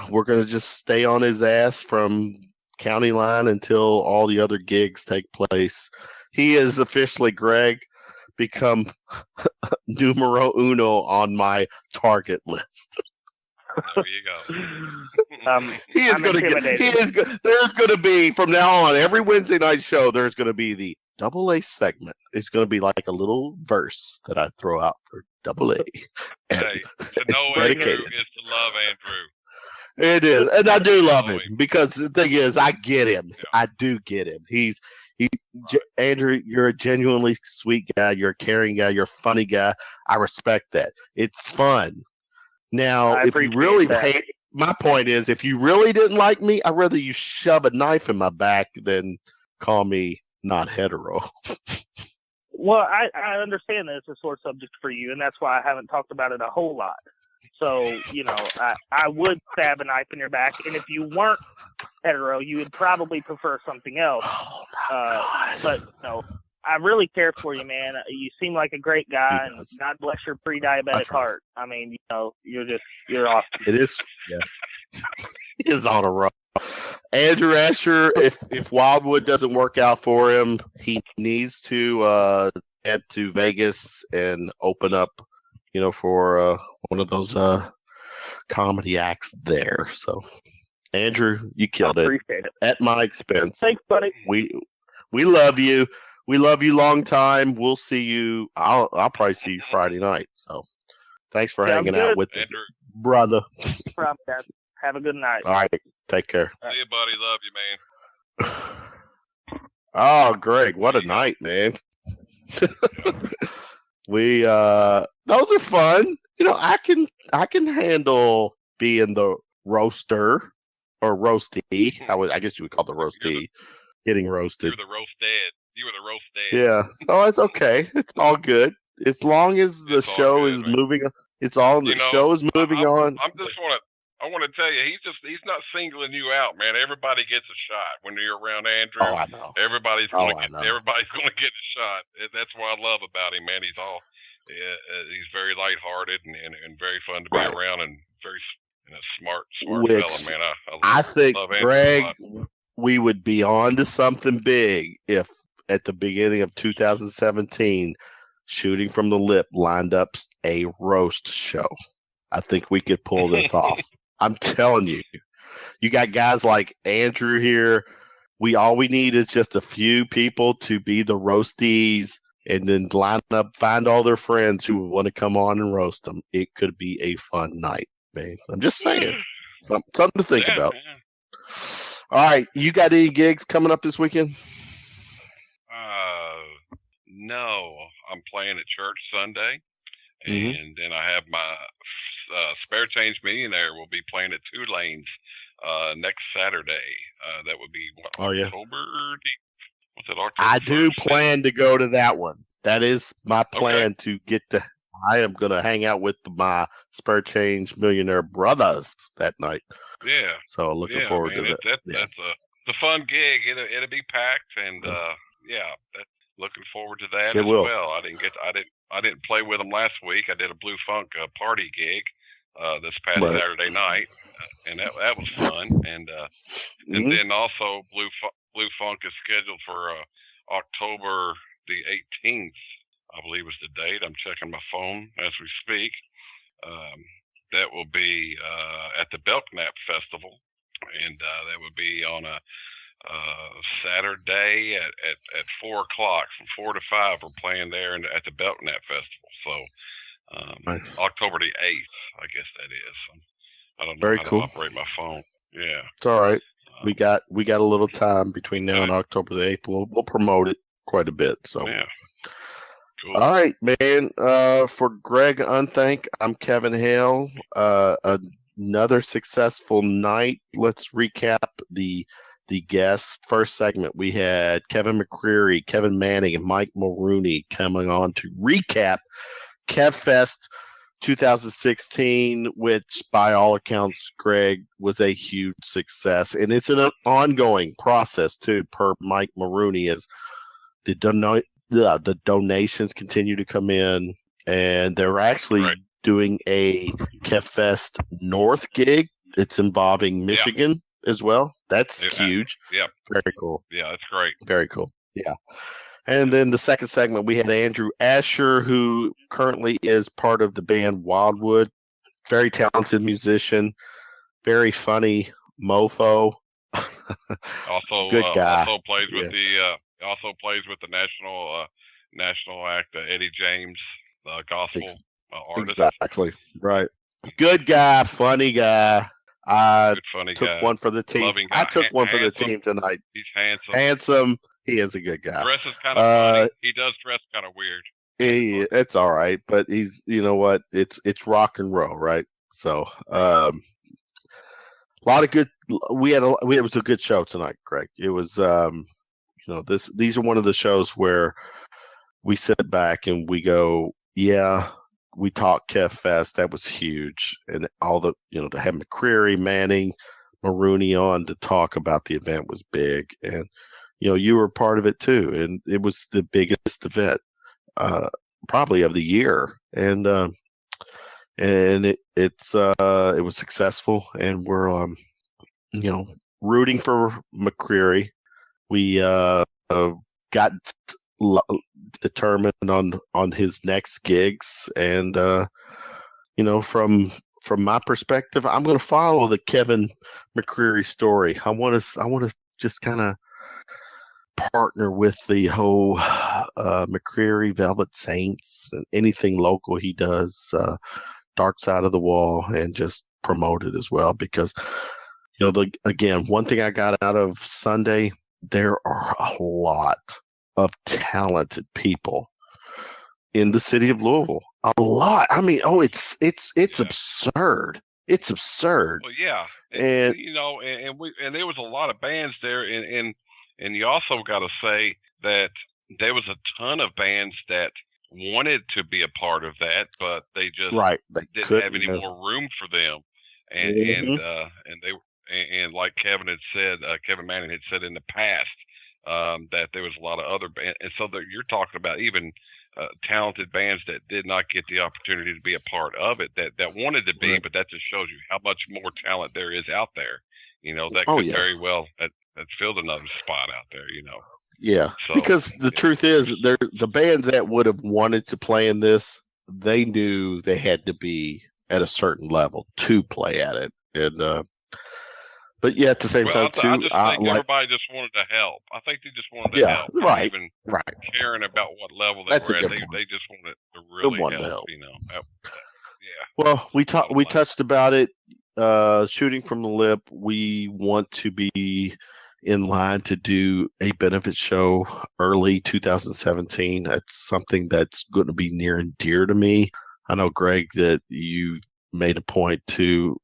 S4: we're gonna just stay on his ass from County Line until all the other gigs take place. He is officially, Greg, become numero uno on my target list.
S5: There you go.
S4: There's going to be, from now on, every Wednesday night show, there's going to be the Double A segment. It's going to be like a little verse that I throw out for Double A.
S5: Hey, to know Andrew is to love Andrew.
S4: It is, and I do love him because the thing is, I get him. Yeah. I do get him. He's right. Andrew, you're a genuinely sweet guy. You're a caring guy. You're a funny guy. I respect that. It's fun. Now, if you really hate, my point is, if you really didn't like me, I'd rather you shove a knife in my back than call me not hetero.
S9: Well, I understand that it's a sore subject for you, and that's why I haven't talked about it a whole lot. So, I would stab a knife in your back, and if you weren't hetero, you would probably prefer something else. But, I really care for you, man. You seem like a great guy, and God bless your pre-diabetic heart. I mean, you're awesome.
S4: It is, yes. He is on a roll. Andrew Asher, if WildWood doesn't work out for him, he needs to head to Vegas and open up, for one of those comedy acts there. So, Andrew, you killed it.
S9: Appreciate it.
S4: At my expense.
S9: Thanks, buddy.
S4: We love you. We love you long time. We'll see you. I'll probably see you Friday night. So thanks for hanging out with us, brother.
S9: Have a good night.
S4: All right. Take care.
S5: See you, buddy. Love you, man.
S4: Oh, Greg, what a night, man. Those are fun. I can handle being the roaster or roasty. I guess you would call the roasty. Getting roasted.
S5: You're the roast dead. You were the roast dead.
S4: Yeah, so it's okay. It's all good as long as the show is moving. It's all the show is moving on.
S5: I want to tell you, he's not singling you out, man. Everybody gets a shot when you're around Andrew.
S4: Oh, I know.
S5: Everybody's going to get a shot. That's what I love about him, man. He's very lighthearted and very fun to be around, and very smart fella, man.
S4: I think, Greg, we would be on to something big if at the beginning of 2017, Shooting from the Lip lined up a roast show. I think we could pull this off. I'm telling you. You got guys like Andrew here. All we need is just a few people to be the roasties and then find all their friends who want to come on and roast them. It could be a fun night, man. I'm just saying. Something to think about.
S5: Man.
S4: All right, you got any gigs coming up this weekend?
S5: No, I'm playing at church Sunday, and then I have my Spare Change Millionaire will be playing at Two Lanes next Saturday. That would be October. What's it? October
S4: I do
S5: 1st?
S4: plan to go to that one. That is my plan to get to. I am going to hang out with my Spare Change Millionaire brothers that night.
S5: Yeah.
S4: So looking forward to that.
S5: That's a fun gig. It'll be packed, and looking forward to that as well. I didn't play with them last week. I did a Blue Funk party gig this past Saturday night, and that was fun. And then also Blue Funk is scheduled for October the 18th. I believe is the date. I'm checking my phone as we speak. That will be at the Belknap Festival, and that would be on a Saturday at 4 o'clock from 4 to 5. We're playing there at the Belknap Festival. So
S4: nice.
S5: October the 8th, I guess that is. I don't know
S4: Very
S5: how
S4: cool.
S5: to operate my phone. Yeah,
S4: it's all right. We got a little time between now and October the 8th. We'll promote it quite a bit. So
S5: yeah. Cool.
S4: All right, man. For Greg Unthank, I'm Kevin Hale. Another successful night. Let's recap the guests. First segment, we had Kevin McCreery, Kevin Manning, and Mike Mulrooney coming on to recap KevFest 2016, which by all accounts, Greg, was a huge success. And it's an ongoing process, too, per Mike Mulrooney, as the donations continue to come in. And they're actually doing a KevFest North gig. It's involving Michigan as well. That's huge.
S5: Yeah.
S4: Very cool.
S5: Yeah, that's great.
S4: Very cool. Yeah. And then the second segment, we had Andrew Asher, who currently is part of the band WildWood. Very talented musician, very funny mofo.
S5: Also,
S4: good guy.
S5: Also plays with the national act Eddie James, gospel artist.
S4: Exactly right. Good guy, funny guy. I took one for the team. I took one for the team tonight.
S5: He's handsome.
S4: Handsome. He is a good guy.
S5: Dresses kind of funny. He does dress kind of weird.
S4: It's all right, but he's, you know what? It's rock and roll, right? So, a lot of good. It was a good show tonight, Greg. It was, these are one of the shows where we sit back and we go, yeah, we talked KevFest. That was huge, and all the, to have McCreery, Manning, Mulrooney on to talk about the event was big, and you were part of it too, and it was the biggest event, probably of the year, and it was successful, and we're rooting for McCreery. We got determined on his next gigs, and from my perspective, I'm going to follow the Kevin McCreery story. I want to just kind of partner with the whole McCreery Velvet Saints and anything local he does, Dark Side of the Wall, and just promote it as well, because again, one thing I got out of Sunday, there are a lot of talented people in the city of Louisville. A lot. I mean, it's absurd. It's absurd.
S5: Well, yeah, and there was a lot of bands there, and you also got to say that there was a ton of bands that wanted to be a part of that, but they just didn't have any more room for them, and like Kevin had said, Kevin Manning had said in the past, that there was a lot of other bands, and so you're talking about even talented bands that did not get the opportunity to be a part of it, that wanted to be, but that just shows you how much more talent there is out there. That could very well that filled another spot out there.
S4: Yeah, so, because the truth is, the bands that would have wanted to play in this, they knew they had to be at a certain level to play at it, and. But yeah, at the same time, too,
S5: I just think everybody just wanted to help. I think they just wanted to help.
S4: Right.
S5: Even caring about what level they were at. They just wanted to really help.
S4: Well, we touched about it. Shooting from the lip. We want to be in line to do a benefit show early 2017. That's something that's going to be near and dear to me. I know, Greg, that you made a point to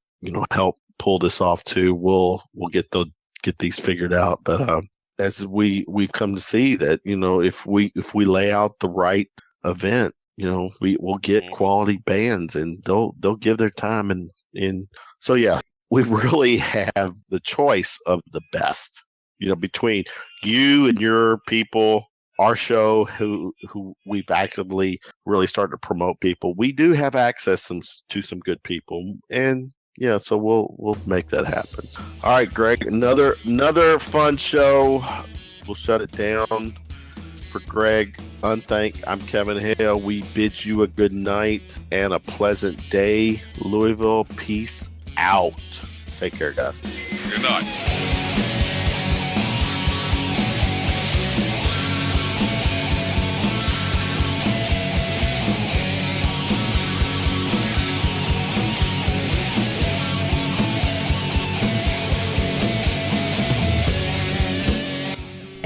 S4: help pull this off too. We'll get these figured out, but as we've come to see that if we lay out the right event, we'll get quality bands, and they'll give their time, and so yeah, we really have the choice of the best, between you and your people, our show, who we've actively really started to promote people. We do have access to some good people, and yeah, so we'll make that happen. All right, Greg, another fun show. We'll shut it down. For Greg Unthank, I'm Kevin Hale. We bid you a good night and a pleasant day. Louisville, peace out. Take care, guys.
S5: Good night.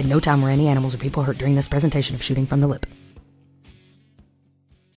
S10: In no time were any animals or people hurt during this presentation of Shooting from the Lip.